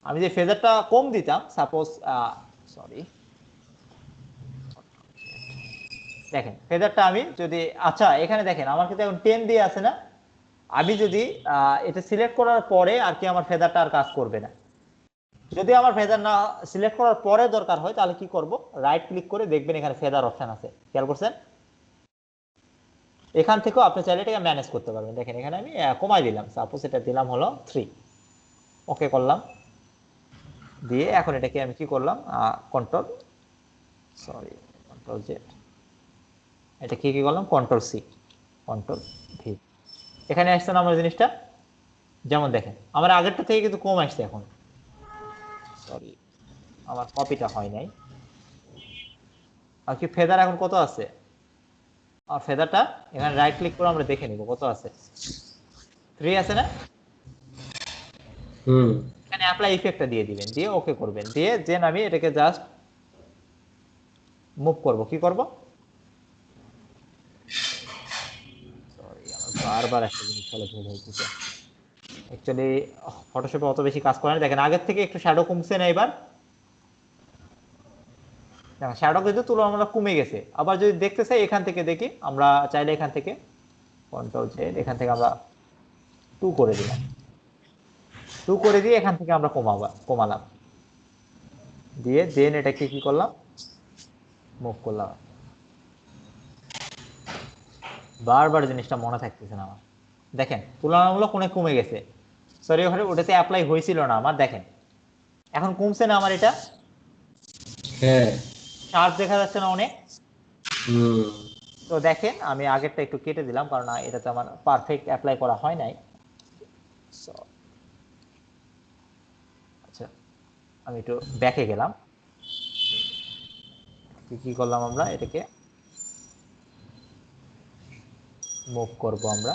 আমি যে ফেদারটা কম দিতাম, সাপোজ সরি, দেখেন ফেদারটা আমি যদি, আচ্ছা এখানে দেখেন আমার কিন্তু এখন 10 দিয়ে আছে না? আমি যদি এটা সিলেক্ট করার পরে আর কি আমার ফেদারটা আর কাজ করবে না। যদি আমার ফেদার না সিলেক্ট করার পরে দরকার হয় তাহলে কি করব, রাইট ক্লিক করে দেখবেন এখানে ফেদার অপশন আছে, খেয়াল করছেন? এখান থেকেও আপনি চাইলে এটাকে ম্যানেজ করতে পারবেন। দেখেন এখানে আমি কমাই দিলাম, সাপোজ এটা দিলাম হলো 3, ওকে করলাম, দিয়ে এখন এটাকে আমি কি করলাম, কন্ট্রোল জেড, এটা কি করলাম, কন্ট্রোল সি, কন্ট্রোল ভি, এখানে আসছে না আমার জিনিসটা? যেমন দেখেন আমার আগেরটা থেকে কিন্তু কম আসছে এখন, সরি আমার কপিটা হয় নাই। আর কি ফেদার এখন কত আছে, আর ফেদারটা এখানে রাইট ক্লিক করে আমরা দেখে নিব কত আছে, 3 আছে না? এখানে অ্যাপ্লাই ইফেক্টটা দিয়ে দিবেন, দিয়ে ওকে করবেন, দিয়ে দেন আমি এটাকে জাস্ট মুভ করব, কি করব, সরি আমার বারবার একটা জিনিস ফলো ভুল হইতেছে, অ্যাকচুয়ালি ফটোশপে অত বেশি কাজ করে না। দেখেন আগের থেকে একটু শ্যাডো কমছে না এবার? দেখেন শ্যাডো কিন্তু তুলনামূলক কমে গেছে। আবার যদি দেখতে চাই এখান থেকে দেখি, আমরা চাইলে এখান থেকে কন্ট্রোল জেড, এখান থেকে আমরা 2 করে দিলাম, 2 করে দিয়ে এখান থেকে আমরা কমালাম, দিয়ে দেন এটাকে কি করলাম, মুভ করলাম। বারবার জিনিসটা মনে থাকতেছে না আমার। দেখেন তুলনামূলক অনেক কমে গেছে, সরি ওখানে ওটাতে অ্যাপ্লাই হয়েছিল না আমার, দেখেন এখন কমছে না আমার, এটা শার্প দেখা যাচ্ছে না অনেক? তো দেখেন আমি আগেরটা একটু কেটে দিলাম কারণ এটাতে আমার পারফেক্ট অ্যাপ্লাই করা হয় নাই। আচ্ছা আমি একটু ব্যাকে গেলাম, কি করলাম, আমরা এটাকে মুভ করব, আমরা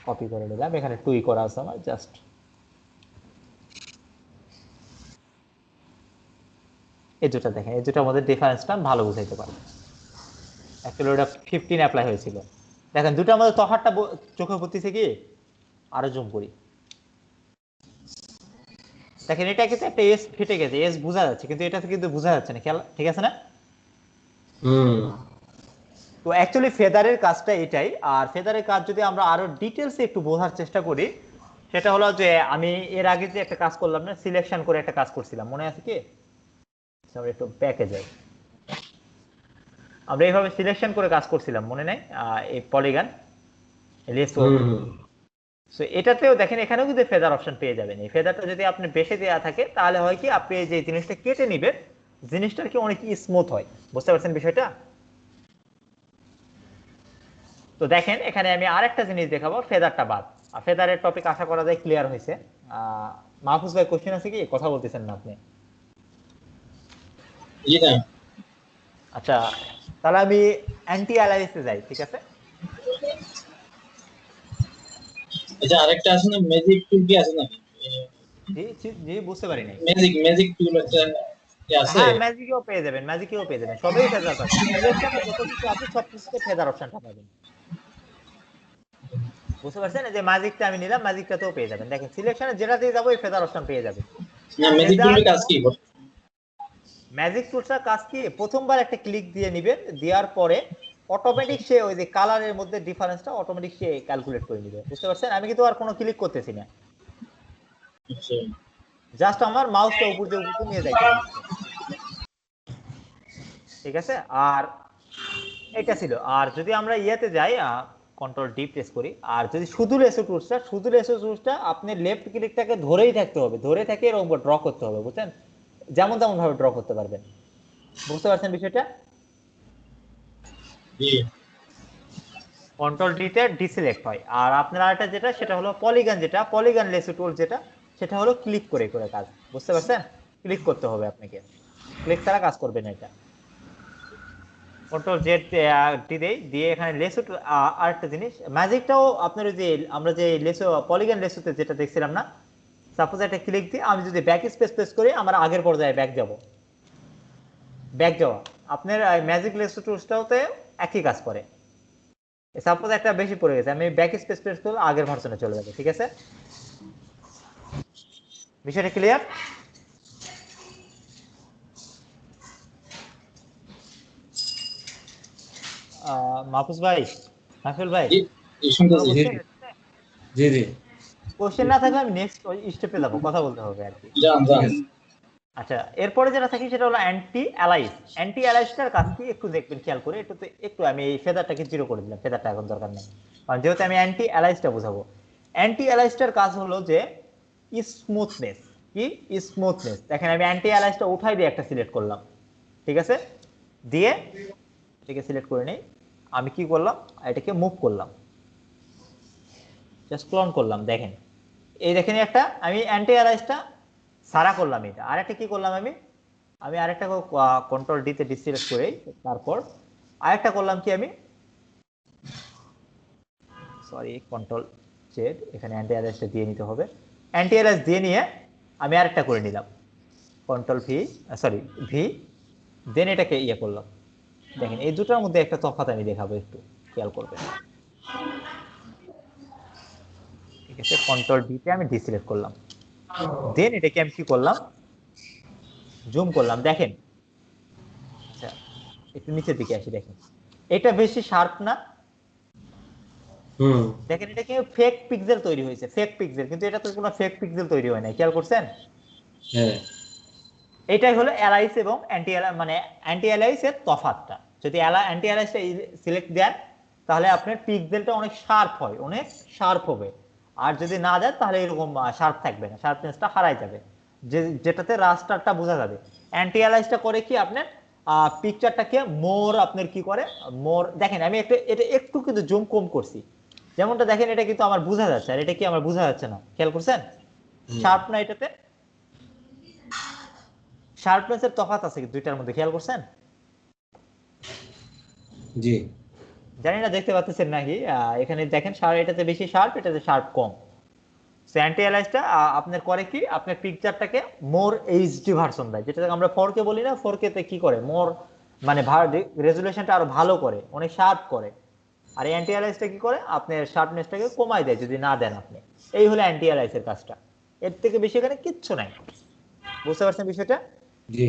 কপি করে নিলাম, এখানে টুই করা আছে আমার, জাস্ট এই দুটা দেখেন, এই দুটার মধ্যে ডিফারেন্সটা ভালো বুঝাইতে পারে। অ্যাকচুয়ালি ওটা 15 অ্যাপ্লাই হয়েছিল, দেখেন দুটার মধ্যে তফাৎটা চোখে পড়তেছে কি? আরো জুম করি, দেখেন এটা কিন্তু একটা এস ফেটে গেছে, এস বোঝা যাচ্ছে কিন্তু এটা কিন্তু বোঝা যাচ্ছে না, খেয়াল ঠিক আছে না? তো অ্যাকচুয়ালি ফেদারের কাজটা এটাই। আর ফেদারের কাজ যদি আমরা আরো ডিটেলসে একটু বোঝার চেষ্টা করি, সেটা হলো যে আমি এর আগে যে একটা কাজ করলাম না, সিলেকশন করে একটা কাজ করছিলাম, মনে আছে কি? আমরা একটু ব্যাকে যাই, আমরা এইভাবে সিলেকশন করে কাজ করছিলাম, মনে নাই? এই পলিগন লেসো, সো এটাতেও দেখেন এখানেও কিন্তু ফেদার অপশন পেয়ে যাবেন। এই ফেদারটা যদি আপনি বেশি দেওয়া থাকে তাহলে হয় কি, আপনি যে জিনিসটা কেটে নিবেন জিনিসটা কি অনেক স্মুথ হয়। বুঝতে পারছেন বিষয়টা? তো দেখেন এখানে আমি আরেকটা জিনিস দেখাবো, ফেদারটা বাদ। আর ফেদারের টপিক আশা করা যায় ক্লিয়ার হয়েছে। মাহফুজ ভাই কোশ্চেন আছে কি? কথা বলতেছেন না আপনি? জি না। আচ্ছা, তাহলে আমি অ্যান্টি অ্যালাইসিসে যাই, ঠিক আছে? আচ্ছা, আরেকটা আছে না, ম্যাজিক টুল কি আছে নাকি? জি জি জি, বুঝতে পারি নাই। ম্যাজিক ম্যাজিক টুল একটা কি আছে? হ্যাঁ, ম্যাজিকেও পেয়ে যাবেন, ম্যাজিকেও পেয়ে যাবেন, সবেই ফেদার পাবেন। সিলেকশনে যত কিছু আছে সব কিছুতে ফেদার অপশনটা পাবেন। বুঝতে পারছেন? এই যে ম্যাজিকটা আমি নিলাম, ম্যাজিকটাতেও পেয়ে যাবেন। দেখেন সিলেকশনে যেটাতেই যাবো এই ফেদার অপশন পেয়ে যাবেন। না, ম্যাজিক ফেদার টুলের কাজ কি? ম্যাজিক টুলসটার কাজ কি? প্রথমবার একটা ক্লিক দিয়ে নিবেন, দেওয়ার পরে অটোমেটিক সে ওই যে কালারের মধ্যে ডিফারেন্সটা অটোমেটিক সে ক্যালকুলেট করে নিবে। বুঝতে পারছেন? আমি কিন্তু আর কোনো ক্লিক করতেছি না, আচ্ছা। জাস্ট আমার মাউসটা উপর দিয়ে নিয়ে যাইতেছি, ঠিক আছে? আর এটা ছিল। আর যদি আমরা ইয়েতে যাই, কন্ট্রোল ডি প্রেস করি, আর যদি শুধু লেসো টুলসটা আপনি লেফট ক্লিকটাকে ধরেই থাকতে হবে, ধরে থেকে এরকম ড্র করতে হবে, বুঝছেন? যেমন তেমন ভাবে ড্র করতে পারবেন। বুঝতে পারছেন বিষয়টা? জি। কন্ট্রোল ডি তে ডিসিলেক্ট হয়। আর আপনার আরেকটা যেটা, সেটা হলো পলিগন, যেটা পলিগন লেসো টুল, যেটা সেটা হলো ক্লিক করে করে কাজ। বুঝতে পারছেন? ক্লিক করতে হবে আপনাকে, ক্লিক ছাড়া কাজ করবে না এটা। কন্ট্রোল জেড ডি দেই, দিয়ে এখানে লেসো আরেকটা জিনিস, ম্যাজিকটাও আপনার ওই যে আমরা যে লেসো পলিগন লেসোতে যেটা দেখছিলাম না, সাপোজ একটা ক্লিক দিয়ে আমি যদি ব্যাক স্পেস প্রেস করি, আমার আগের পর্যায়ে ব্যাক যাব, ব্যাক যাওয়া আপনার ম্যাজিক লেসো টুলসটাতে একই কাজ করে। সাপোজ একটা বেশি পড়ে গেছে, আমি ব্যাক স্পেস প্রেস করলে আগের ভার্সনে চলে যাবে, ঠিক আছে? বিষয়টা ক্লিয়ার? মাহফুজ ভাই, নাফিল ভাই, জি, জি, কোনো শুনতেছি। জি কোশ্চেন? জি জি কোশ্চেন না থাকলে আমি নেক্সট স্টেপে যাবো, কথা বলতে হবে আর কি। যান ঠিক যান। আছে। আচ্ছা, এরপরে যেটা থাকি সেটা হলো অ্যান্টি অ্যালাইস। অ্যান্টি অ্যালাইসটার কাজ কি একটু দেখবেন খেয়াল করে। একটু আমি এই ফেদারটাকে জিরো করে দিলাম, ফেদারটা এখন দরকার নেই, কারণ যেহেতু আমি অ্যান্টি অ্যালাইসটা বোঝাবো। অ্যান্টি অ্যালাইসটার কাজ হলো যে স্মুথনেস। কি? স্মুথনেস। দেখেন আমি অ্যান্টি অ্যালাইসটা উঠাই দিয়ে একটা সিলেক্ট করলাম, ঠিক আছে? দিয়ে এটাকে সিলেক্ট করে নেই। আমি কি করলাম, এটাকে মুভ করলাম, জাস্ট ক্লোন করলাম। দেখেন এই দেখেন একটা আমি অ্যান্টি অ্যালাইসটা সারা করলাম। এটা আরেকটা কি করলাম, আমি আমি আরেকটা কন্ট্রোল ডি তে ডিসিলেক্ট করে তারপর আরেকটা করলাম কি, আমি সরি কন্ট্রোল জেড, এখানে অ্যান্টি অ্যালাইসটা দিয়ে নিতে হবে। অ্যান্টি অ্যালাইস দিয়ে নিয়ে আমি আরেকটা করে নিলাম, কন্ট্রোল ভি, সরি ভি, দেন এটাকে ইয়ে করলাম। দেখেন এই দুটোর মধ্যে একটা তফাৎ আমি দেখাবো, একটু খেয়াল করবেন, ঠিক আছে? কন্ট্রোল ডি তে আমি ডিসিলেক্ট করলাম, দেন এটাকে আমি কি করলাম, জুম করলাম। দেখেন, আচ্ছা একটু নিচের দিকে আসি, দেখেন এটা বেশি শার্প না? হুম দেখেন এটা কিন্তু ফেক পিক্সেল তৈরি হয়েছে, ফেক পিক্সেল, কিন্তু এটা তো কোনো ফেক পিক্সেল তৈরি হয় নাই, খেয়াল করছেন? হ্যাঁ এটাই হলো অ্যালাইস এবং অ্যান্টি মানে অ্যান্টি অ্যালাইস এর তফাৎটা। যদি অ্যান্টি অ্যালাইসটা সিলেক্ট দেন তাহলে আপনার পিক্সেলটা অনেক শার্প হয়, অনেক শার্প হবে। আর যদি না দেন তাহলে এরকম শার্প থাকবে না, শার্পনেসটা হারাই যাবে, যেটাতে রাস্টারটা বোঝা যাবে। অ্যান্টি অ্যালাইসটা করে কি, আপনার পিকচারটাকে মোর আপনার কি করে, মোর দেখেন আমি এটা একটু কিন্তু জুম কম করছি, যেমনটা দেখেন এটা কিন্তু আমার বোঝা যাচ্ছে, আর এটা কি আমার বোঝা যাচ্ছে না, খেয়াল করছেন? হুম শার্প না এটাতে? শার্পনেসের তফাৎ আছে কিন্তু দুইটার মধ্যে, খেয়াল করছেন? জি জানি না দেখতে পাচ্ছেন নাকি, এখানে দেখেন এটাতে বেশি শার্প, এটাতে শার্প কম। অ্যান্টি অ্যালাইসটা আপনার করে কি, আপনার পিকচারটাকে মোর এইচডি ভার্সন দেয়, যেটা আমরা 4K বলি না, 4K তে কি করে, মোর মানে রেজুলেশনটা আরো ভালো করে, অনেক শার্প করে। আর অ্যান্টি অ্যালাইসটা কি করে, আপনার শার্পনেসটাকে কমায় দেয় যদি না দেন আপনি। এই হলো অ্যান্টি অ্যালাইসের কাজটা, এর থেকে বেশি এখানে কিচ্ছু নাই। বুঝতে পারছেন বিষয়টা? জি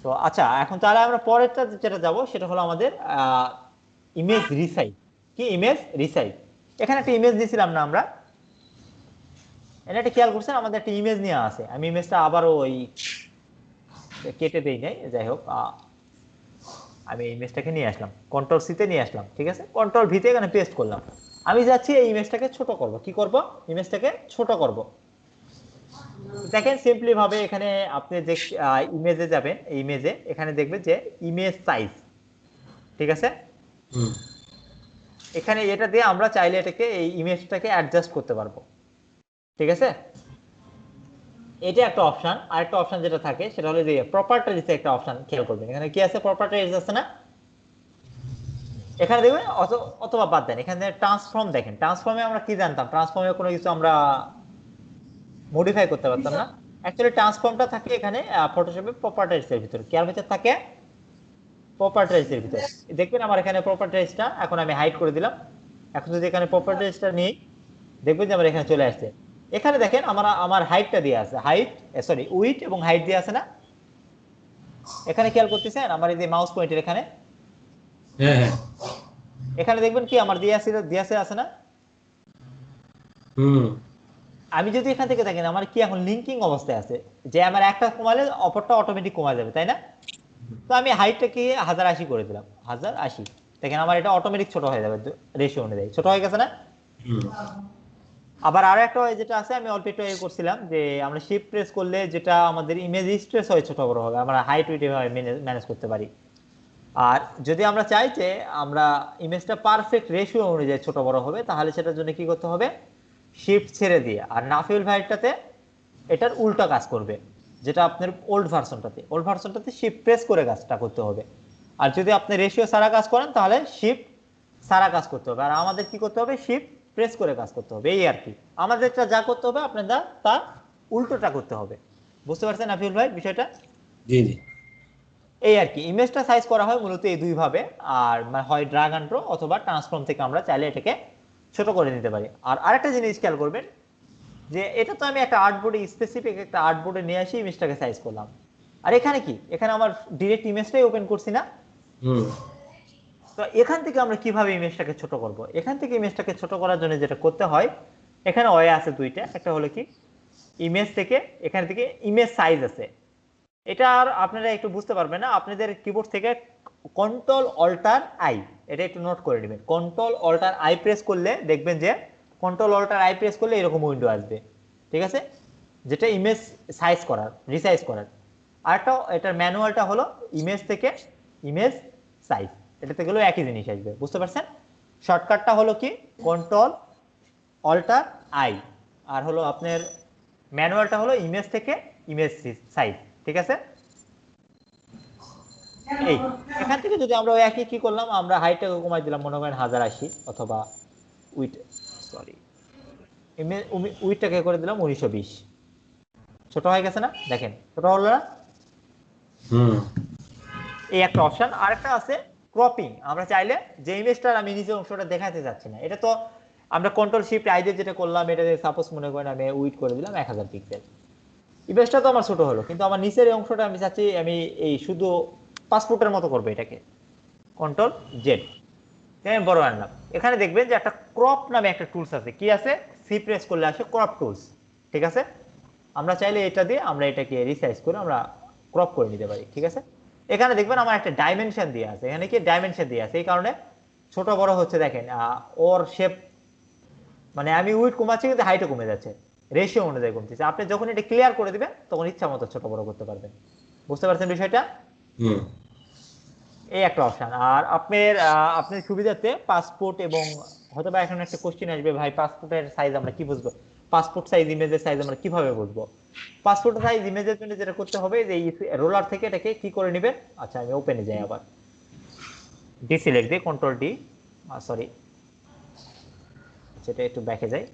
তো আচ্ছা, এখন তাহলে আমরা পরেরটা যেটা যাব সেটা হলো আমাদের ইমেজ রিসাইজ। কি ইমেজ রিসাইজ? এখানে একটা ইমেজ দিয়েছিলাম না আমরা, এটা একটা খেয়াল করছেন, আমাদের একটা ইমেজ নিয়ে আছে, আমি ইমেজটা আবারও ওই কেটে দেই নাই, যাই হোক আমি ইমেজটাকে নিয়ে আসলাম, কন্ট্রোল সি তে নিয়ে আসলাম, ঠিক আছে? কন্ট্রোল ভি তে এখানে পেস্ট করলাম। আমি যাচ্ছি এই ইমেজটাকে ছোট করব, কি করব, ইমেজটাকে ছোট করব। দেখেন সিম্পলি ভাবে এখানে আপনি যে ইমেজে যাবেন, এই ইমেজে এখানে দেখবেন যে ইমেজ সাইজ, ঠিক আছে? হুম এখানে এটা দিয়ে আমরা চাইলে এটাকে এই ইমেজটাকে অ্যাডজাস্ট করতে পারবো, ঠিক আছে? এটা একটা অপশন। আরেকটা অপশন যেটা থাকে সেটা হলো যে প্রপার্টিজ একটা অপশন, খেয়াল করবেন এখানে কি আছে, প্রপার্টিজ আছে না? এখানে দেখবেন অথবা বাদ দেন, এখানে ট্রান্সফর্ম দেখেন, ট্রান্সফর্মে আমরা কি জানতাম, ট্রান্সফর্মে কোনো কিছু আমরা মডিফাই করতে পারতাম না। অ্যাকচুয়ালি ট্রান্সফর্মটা থাকে এখানে ফটোশপে প্রপার্টিজ এর ভিতরে, কি আর ভিতর থাকে প্রপার্টিজ এর ভিতরে। দেখবেন আমার এখানে প্রপার্টিজটা এখন আমি হাইড করে দিলাম। এখন যদি এখানে প্রপার্টিজটা নিই, দেখবেন যে আমার এখানে চলে আসছে। এখানে দেখেন আমার হাইটটা দিয়ে আছে, হাইট সরি উইডথ এবং হাইট দিয়ে আছে না? এখানে খেয়াল করতেছেন আমার এই যে মাউস পয়েন্টের এখানে, হ্যাঁ হ্যাঁ এখানে দেখবেন কি আমার দিয়ে আছে না? হুম আমি যদি এখান থেকে দেখেন আমার কি এখন লিঙ্কিং অবস্থায় আছে, যে আমার একটা কমালে অপরটা অটোমেটিক কমা যাবে, তাই না? তো আমি হাইটটাকে 1080 করে দিলাম, 1080। দেখেন আমার এটা অটোমেটিক ছোট হয়ে যাবে রেশিও অনুযায়ী, ছোট হয়ে গেছে না? হুম আবার আরো একটা যেটা আছে, আমি অল্প একটু করছিলাম যে আমরা শিফট প্রেস করলে যেটা আমাদের ইমেজ স্ট্রেস হয় ছোট বড় হবে, আমরা হাইট উইট এভাবে ম্যানেজ করতে পারি। আর যদি আমরা চাই যে আমরা ইমেজটা পারফেক্ট রেশিও অনুযায়ী ছোট বড় হবে, তাহলে সেটার জন্য কি করতে হবে, শিফট ছেড়ে দিয়ে, আর নাফিউল ভাইটাতে এটার উল্টা কাজ করবে, যেটা আপনার ওল্ড ভার্সনটাতে শিফট প্রেস করে কাজটা করতে হবে। আর যদি আপনি রেশিও সারা কাজ করেন তাহলে শিফট সারা কাজ করতে হবে, আর আমাদের কি করতে হবে, শিফট প্রেস করে কাজ করতে হবে, এই আর কি। আমাদেরটা যা করতে হবে আপনাদের তা উল্টোটা করতে হবে। বুঝতে পারছেন নাফিউল ভাই বিষয়টা? জি জি এই আর কি, ইমেজটা সাইজ করা হয় মূলত এই দুই ভাবে, আর হয় ড্রাগ অ্যান্ড ড্রপ অথবা ট্রান্সফর্ম থেকে আমরা চাইলে এটাকে ছোট করে নিতে পারি। আর আরেকটা জিনিস খেয়াল করবেন যে এটা তো আমি একটা আর্টবোর্ডে স্পেসিফিক একটা আর্টবোর্ডে নিয়ে আসি ইমেজটাকে সাইজ করলাম, আর এখানে কি, এখানে আমার ডিরেক্ট ইমেজটাই ওপেন করছি না? হুম তো এখান থেকে আমরা কিভাবে ইমেজটাকে ছোট করব? এখান থেকে ইমেজটাকে ছোট করার জন্য যেটা করতে হয়, এখানে ওয়ে আছে দুইটা, একটা হলো কি ইমেজ থেকে, এখান থেকে ইমেজ সাইজ আছে। এটা আর আপনারা একটু বুঝতে পারবেন না, আপনাদের কিবোর্ড থেকে কন্ট্রোল অল্টার আই, এটা একটু নোট করে নেবেন। কন্ট্রোল অল্টার আই প্রেস করলে দেখবেন যে কন্ট্রোল অল্টার আই প্রেস করলে এরকম উইন্ডো আসবে, ঠিক আছে? যেটা ইমেজ সাইজ করার, রিসাইজ করার। আরেকটা এটার ম্যানুয়ালটা হলো ইমেজ থেকে ইমেজ সাইজ, এটাতে গেলেও একই জিনিস আসবে, বুঝতে পারছেন? শর্টকাটটা হলো কি কন্ট্রোল অল্টার আই, আর হলো আপনার ম্যানুয়ালটা হলো ইমেজ থেকে ইমেজ সাইজ, ঠিক আছে? এই এখান থেকে যদি আমরা ওই একই কি করলাম, আমরা হাইটটাকে কমাই দিলাম মনে করেন 1080, অথবা উইথ সরি উইথটাকে করে দিলাম 1920, ছোট হয়ে গেছে না? দেখেন ছোট হলো না? হুম এই একটা অপশন। আরেকটা আছে ক্রপিং। আমরা চাইলে যে ইমেজটার আমি নিজের অংশটা দেখাতে যাচ্ছি না, এটা তো আমরা কন্ট্রোল শিফট আই দিয়ে যেটা করলাম, এটা সাপোজ মনে করেন আমি উইথ করে দিলাম 1000 পিক্সেল, ইমেজটা তো আমার ছোট হলো, কিন্তু আমার নিচের এই অংশটা আমি চাচ্ছি আমি এই শুধু পাসপোর্টের মতো করবো, এটাকে কন্ট্রোল জেড আমি বড় আনলাম। এখানে দেখবেন যে একটা ক্রপ নামে একটা টুলস আছে, কি আছে, সি প্রেস করলে আসে ক্রপ টুলস, ঠিক আছে? আমরা চাইলে এটা দিয়ে আমরা এটাকে রিসাইজ করে আমরা ক্রপ করে নিতে পারি, ঠিক আছে? এখানে দেখবেন আমার একটা ডাইমেনশন দিয়ে আছে, এখানে কি ডাইমেনশন দিয়ে আছে, এই কারণে ছোট বড় হচ্ছে। দেখেন ওর শেপ, মানে আমি উইড কমাচ্ছি কিন্তু হাইটও কমে যাচ্ছে, রেশিও অনুযায়ী কমতেছে। আপনি যখন এটা ক্লিয়ার করে দিবেন তখন ইচ্ছা মতো ছোট বড় করতে পারবেন। বুঝতে পারছেন বিষয়টা? হুম এই একটা অপশন। আর আপনার সুবিধাতে পাসপোর্ট এবং হয়তো বা এখন একটা কোশ্চেন আসবে, ভাই পাসপোর্টের সাইজ আমরা কি বুঝবো, পাসপোর্ট সাইজ ইমেজের সাইজ আমরা কিভাবে বুঝবো? পাসপোর্ট সাইজ ইমেজের জন্য যেটা করতে হবে যে রোলার থেকে এটাকে কি করে নেবেন, আচ্ছা আমি ওপেনে যাই, আবার ডি সিলেক্ট দিয়ে কন্ট্রোল ডি, সরি সেটা একটু ব্যাকে যাই,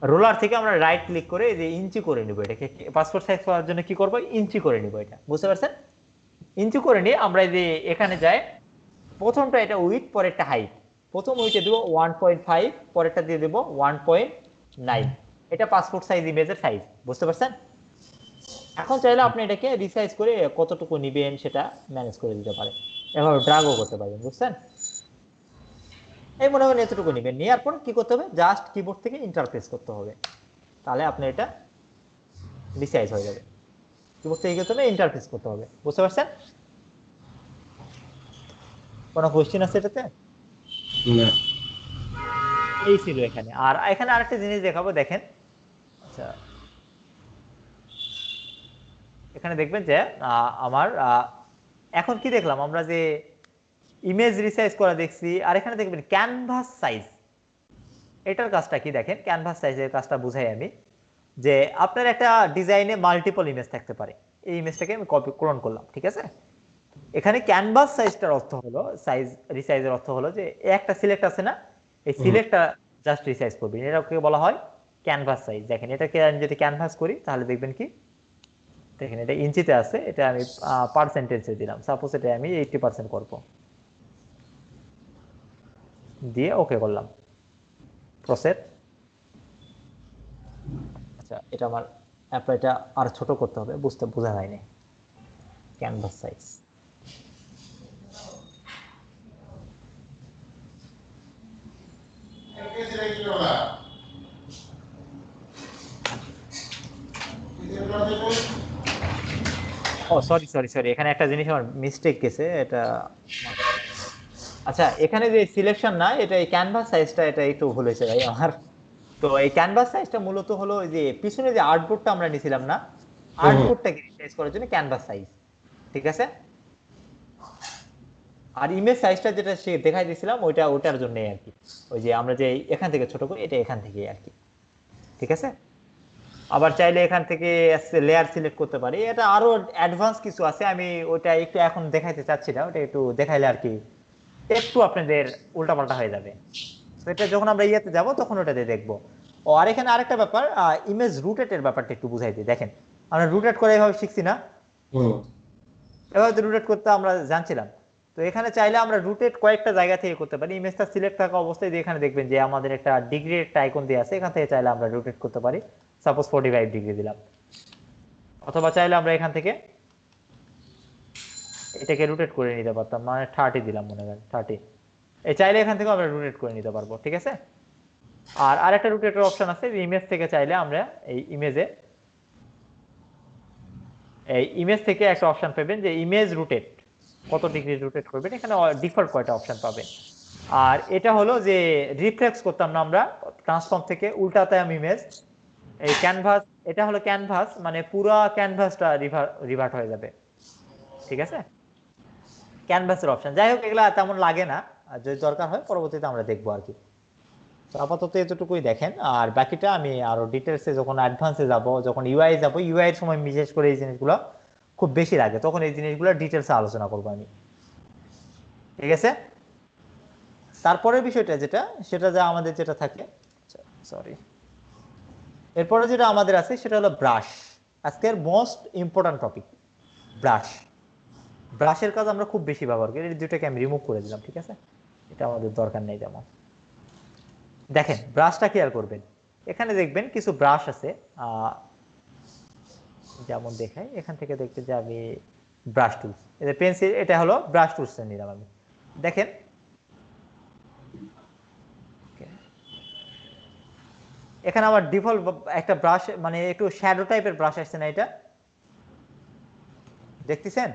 রোলার থেকে আমরা রাইট ক্লিক করে এই যে ইঞ্চি করে নিব, এটাকে পাসপোর্ট সাইজ করার জন্য কি করব, ইঞ্চি করে নিব, এটা বুঝতে পারছেন? ইঞ্চি করে নিয়ে আমরা এই যে এখানে যাই, প্রথমটা এটা উইথ, পরেরটা হাইট। প্রথম উইথে দিব 1.5, পরেরটা দিয়ে দেব 1.9। এটা পাসপোর্ট সাইজ ইমেজের সাইজ, বুঝতে পারছেন? এখন চাইলে আপনি এটাকে রিসাইজ করে কতটুকু নিবেন সেটা ম্যানেজ করে দিতে পারেন, এভাবে ড্রাগও করতে পারবেন, বুঝছেন? এই মনে করেন এতটুকু নিবেন, নেওয়ার পর কি করতে হবে, জাস্ট কিবোর্ড থেকে ইন্টারপ্রেস করতে হবে, তাহলে আপনার এটা রিসাইজ হয়ে যাবে। কিবোর্ড থেকে কি করতে হবে, ইন্টারপ্রেস করতে হবে, বুঝতে পারছেন? কোনো কোশ্চেন আছে এটাতে? না এই ছিল এখানে। আর এখানে আরেকটা জিনিস দেখাবো, দেখেন। আচ্ছা এখানে দেখবেন যে আমার এখন কি দেখলাম আমরা, যে ইমেজ রিসাইজ করা দেখছি, আর এখানে দেখবেন ক্যানভাস সাইজ। এটার কাজটা কি দেখেন, ক্যানভাস সাইজের কাজটা বুঝাই আমি, যে আপনার একটা ডিজাইনে মাল্টিপল ইমেজ থাকতে পারে, এই ইমেজটাকে আমি কপি ক্লোন করলাম, ঠিক আছে। এখানে ক্যানভাস সাইজটার অর্থ হলো, সাইজ রিসাইজের অর্থ হলো যে একটা সিলেক্ট আছে না, এই সিলেক্টটা জাস্ট রিসাইজ করবেন, এটাকে বলা হয় ক্যানভাস সাইজ। দেখেন এটাকে আমি যদি ক্যানভাস করি তাহলে দেখবেন কি, দেখেন এটা ইঞ্চিতে আছে, এটা আমি পার্সেন্টেজে দিলাম, সাপোজ এটা আমি 80% করব, দিয়ে ওকে করলাম, প্রসেস। আচ্ছা, এটা আমার অ্যাপ্লাইটা আর ছোট করতে হবে, বোঝা যায়নি, ক্যানভাস সাইজ। ও সরি সরি সরি, এখানে একটা জিনিস আমার মিস্টেক গেছে, এটা আচ্ছা, এখানে যে সিলেকশন না, এটা এই ক্যানভাস সাইজটা, এটা একটু ভুল হয়েছে ভাই আমার। তো এই ক্যানভাস সাইজটা মূলত হলো ওই যে পিছনে যে আর্টবোর্ডটা আমরা নিছিলাম না, আর্টবোর্ডটাকে রিসাইজ করার জন্য ক্যানভাস সাইজ, ঠিক আছে। আর ইমেজ সাইজটা যেটা সে দেখাই দিয়েছিলাম, ওটার জন্যই আর কি, ওই যে আমরা যে এখান থেকে ছোট করি, এটা এখান থেকে আর কি, ঠিক আছে। আবার চাইলে এখান থেকে লেয়ার সিলেক্ট করতে পারি, এটা আরো অ্যাডভান্স কিছু আছে, আমি ওটা একটু এখন দেখাইতে চাচ্ছি না, ওটা একটু দেখাইলে আর কি একটু আপনাদের উল্টাপাল্টা হয়ে যাবে। তো এটা যখন আমরা ইয়েতে যাব তখন ওটাতে দেখবো। ও আর এখানে আরেকটা ব্যাপার, ইমেজ রুটেটের ব্যাপারটা একটু বুঝাই দিই। দেখেন আমরা রুটেট করে এভাবে শিখছি না, এভাবে তো রুটেট করতে আমরা জানছিলাম। তো এখানে চাইলে আমরা রুটেট কয়েকটা জায়গা থেকে করতে পারি, ইমেজটা সিলেক্ট থাকা অবস্থায় দিয়ে এখানে দেখবেন যে আমাদের একটা ডিগ্রি একটা আইকন দিয়ে আছে, এখান থেকে চাইলে আমরা রুটেট করতে পারি, সাপোজ 45 ডিগ্রি দিলাম, অথবা চাইলে আমরা এখান থেকে এটাকে রোটেট করে নিতে পারতাম, মানে 30 দিলাম মনে করেন 30, এই চাইলে এখান থেকে আমরা রোটেট করে নিতে পারবো, ঠিক আছে। আর আরেকটা রোটেটের অপশন আছে, ইমেজ থেকে চাইলে আমরা এই ইমেজ থেকে একটা অপশন পাবেন যে ইমেজ রোটেট, কত ডিগ্রি রোটেট করবেন, এখানে ডিফল্ট কয়টা অপশন পাবেন। আর এটা হলো যে রিফ্লেক্স করতাম না আমরা ট্রান্সফর্ম থেকে, উল্টাতাম ইমেজ, এই ক্যানভাস, এটা হলো ক্যানভাস, মানে পুরো ক্যানভাসটা রিভার্ট হয়ে যাবে, ঠিক আছে। ক্যানভাসের অপশন, যাই হোক এগুলা তেমন লাগে না, আর যদি দরকার হয় পরবর্তীতে আমরা দেখবো আর কি। তো আপাতত এতটুকুই দেখেন, আর বাকিটা আমি আরো ডিটেলসে যখন অ্যাডভান্সে যাব, যখন ইউআই যাব, ইউআই এর সময় বিশেষ করে এই জিনিসগুলো খুব বেশি লাগে, তখন এই জিনিসগুলো ডিটেলসে আলোচনা করবো আমি, ঠিক আছে। তারপরের বিষয়টা যেটা, সেটা যা আমাদের যেটা থাকে, সরি, এরপরে যেটা আমাদের আছে সেটা হলো ব্রাশ, আজকের মোস্ট ইম্পর্টেন্ট টপিক, ব্রাশ। ব্রাশের কাজ আমরা খুব বেশি ব্যবহার করি, এই দুটাকে আমি রিমুভ করে দিলাম, ঠিক আছে, এটা আমাদের দরকার নেই। যেমন দেখেন ব্রাশটা খেয়াল করবেন, এখানে দেখবেন কিছু ব্রাশ আছে, যেমন দেখাই এখান থেকে দেখতে যে আমি ব্রাশ টুলস, এটা পেন্সিল, এটা হলো ব্রাশ টুলস নিলাম আমি। দেখেন এখানে আমার ডিফল্ট একটা ব্রাশ, মানে একটু শ্যাডো টাইপের ব্রাশ আসছে না, এটা দেখতেছেন,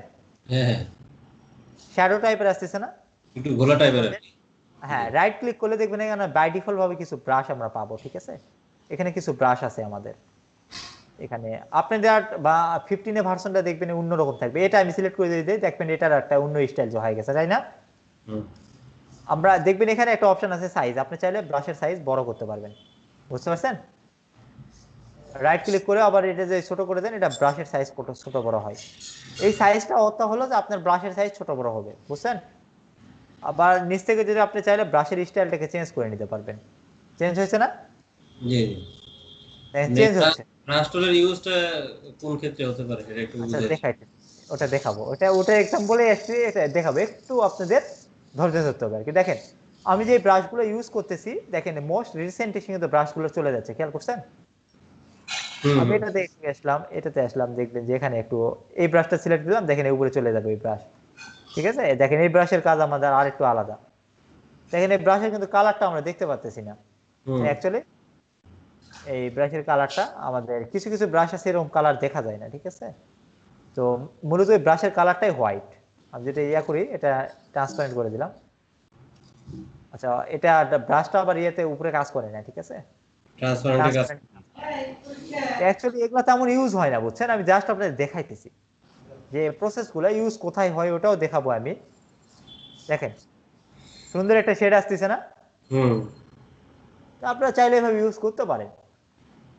শ্যাডো টাইপের আসতেছে না, একটু ঘোলা টাইপের। হ্যাঁ, রাইট ক্লিক করলে দেখবেন এখানে বাই ডিফল্ট ভাবে কিছু ব্রাশ আমরা পাবো, ঠিক আছে। এখানে কিছু ব্রাশ আছে আমাদের, এখানে আপনাদের বা 15 ভার্সনটা দেখবেন অন্যরকম থাকবে, এটা আমি সিলেক্ট করে দিয়ে দেখবেন এটার একটা অন্য স্টাইল হয়ে গেছে, তাই না। আমরা দেখবেন এখানে একটা অপশন আছে সাইজ, আপনি চাইলে ব্রাশের সাইজ বড় করতে পারবেন, বুঝতে পারছেন। রাইট ক্লিক করে আবার এটা যে ছোট করে দেন, এটা ব্রাশের সাইজ ছোট বড় হয়। এই সাইজটা অর্থ হলো যে আপনার ব্রাশের সাইজ ছোট বড় হবে, বুঝছেন। আবার নিচ থেকে যদি আপনি চাইলে ব্রাশের স্টাইলটাকে চেঞ্জ করে নিতে পারবেন, চেঞ্জ হয়েছে না, জি চেঞ্জ হচ্ছে। ব্রাশ টুলের ইউজটা কোন ক্ষেত্রে হতে পারে সেটা একটু আচ্ছা বুঝাই। দেখাইতে, ওটা দেখাবো, ওটা এক্সাম্পলে আসছে, এটা দেখাবো, একটু আপনাদের ধৈর্য ধরতে হবে আর কি। দেখেন আমি যে ব্রাশগুলো ইউজ করতেছি, দেখেন মোস্ট রিসেন্ট কিন্তু ব্রাশগুলো চলে যাচ্ছে, খেয়াল করছেন। আমি এটাতে আসলাম, দেখবেন যে এখানে একটু এই ব্রাশটা সিলেক্ট দিলাম, দেখেন এই উপরে চলে যাবে এই ব্রাশ, ঠিক আছে। দেখেন এই ব্রাশের কাজ আমাদের আর একটু আলাদা, দেখেন এই ব্রাশের কিন্তু কালারটা আমরা দেখতে পাচ্ছি না অ্যাকচুয়ালি, এই ব্রাশের কালারটা আমাদের কিছু কিছু ব্রাশ আছে এরকম কালার দেখা যায় না, ঠিক আছে। তো মূলত এই ব্রাশের কালারটাই হোয়াইট, আমি যেটা করি এটা ট্রান্সপারেন্ট করে দিলাম। আচ্ছা, এটা ব্রাশটা আবার উপরে কাজ করে না, ঠিক আছে, অ্যাকচুয়ালি এগুলো তেমন ইউজ হয় না, বুঝছেন? আমি জাস্ট আপনাদের দেখাইতেছি যে প্রসেসগুলো ইউজ কোথায় হয়, ওটাও দেখাবো আমি। দেখেন সুন্দর একটা শেড আসতেছে না? হুম। তো আপনারা চাইলে এভাবে ইউজ করতে পারেন।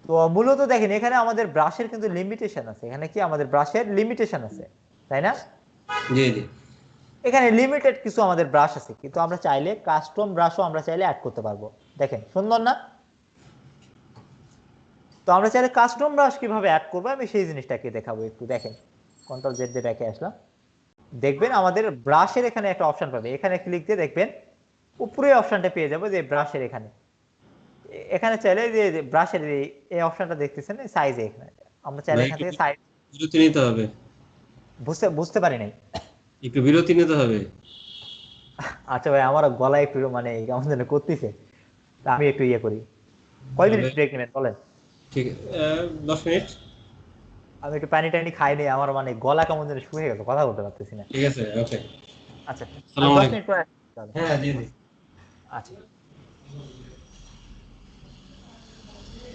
তো মূলত দেখেন এখানে আমাদের ব্রাশের কিন্তু লিমিটেশন আছে, এখানে কি আমাদের ব্রাশের লিমিটেশন আছে, তাই না? জি জি। এখানে লিমিটেড কিছু আমাদের ব্রাশ আছে, কিন্তু আমরা চাইলে কাস্টম ব্রাশও আমরা চাইলে অ্যাড করতে পারবো। দেখেন সুন্দর না? তো আমরা চাইলে কাস্টম ব্রাশ কিভাবে অ্যাড করবো আমি সেই জিনিসটাকে দেখাবো একটু। দেখেন কন্ট্রোল জেড দিয়ে ব্যাকে আসলাম, দেখবেন আমাদের ব্রাশের এখানে একটা অপশন পাবে, এখানে ক্লিক দিয়ে দেখবেন উপরে অপশনটা পেয়ে যাবো যে ব্রাশের এখানে। এখানে চাইলে যে ব্রাশের এই অপশনটা দেখতেছেন সাইজে, এখানে আমরা চাইলে ভাই এখান একটু থেকে সাইজ বিরতি নিতে হবে, বুঝতে বুঝতে পারি নাই। একটু বিরতি নিতে হবে। আচ্ছা ভাই আমার গলায় একটু মানে কেমন যেন করতেছে, তা আমি একটু ইয়ে করি। কয় মিনিট তাহলে ব্রেক নেবেন বলেন? ঠিক 10 মিনিট। আমি একটু পানি টানি খাই নি, আমার মানে গলা কেমন যেন শুয়ে গেছে, কথা বলতে পারতেছি না। ঠিক আছে, ওকে। আচ্ছা, আর আসসালামু 10 আলাইকুম। মিনিট পরে আসছি তাহলে। হ্যাঁ জি জি। আচ্ছা।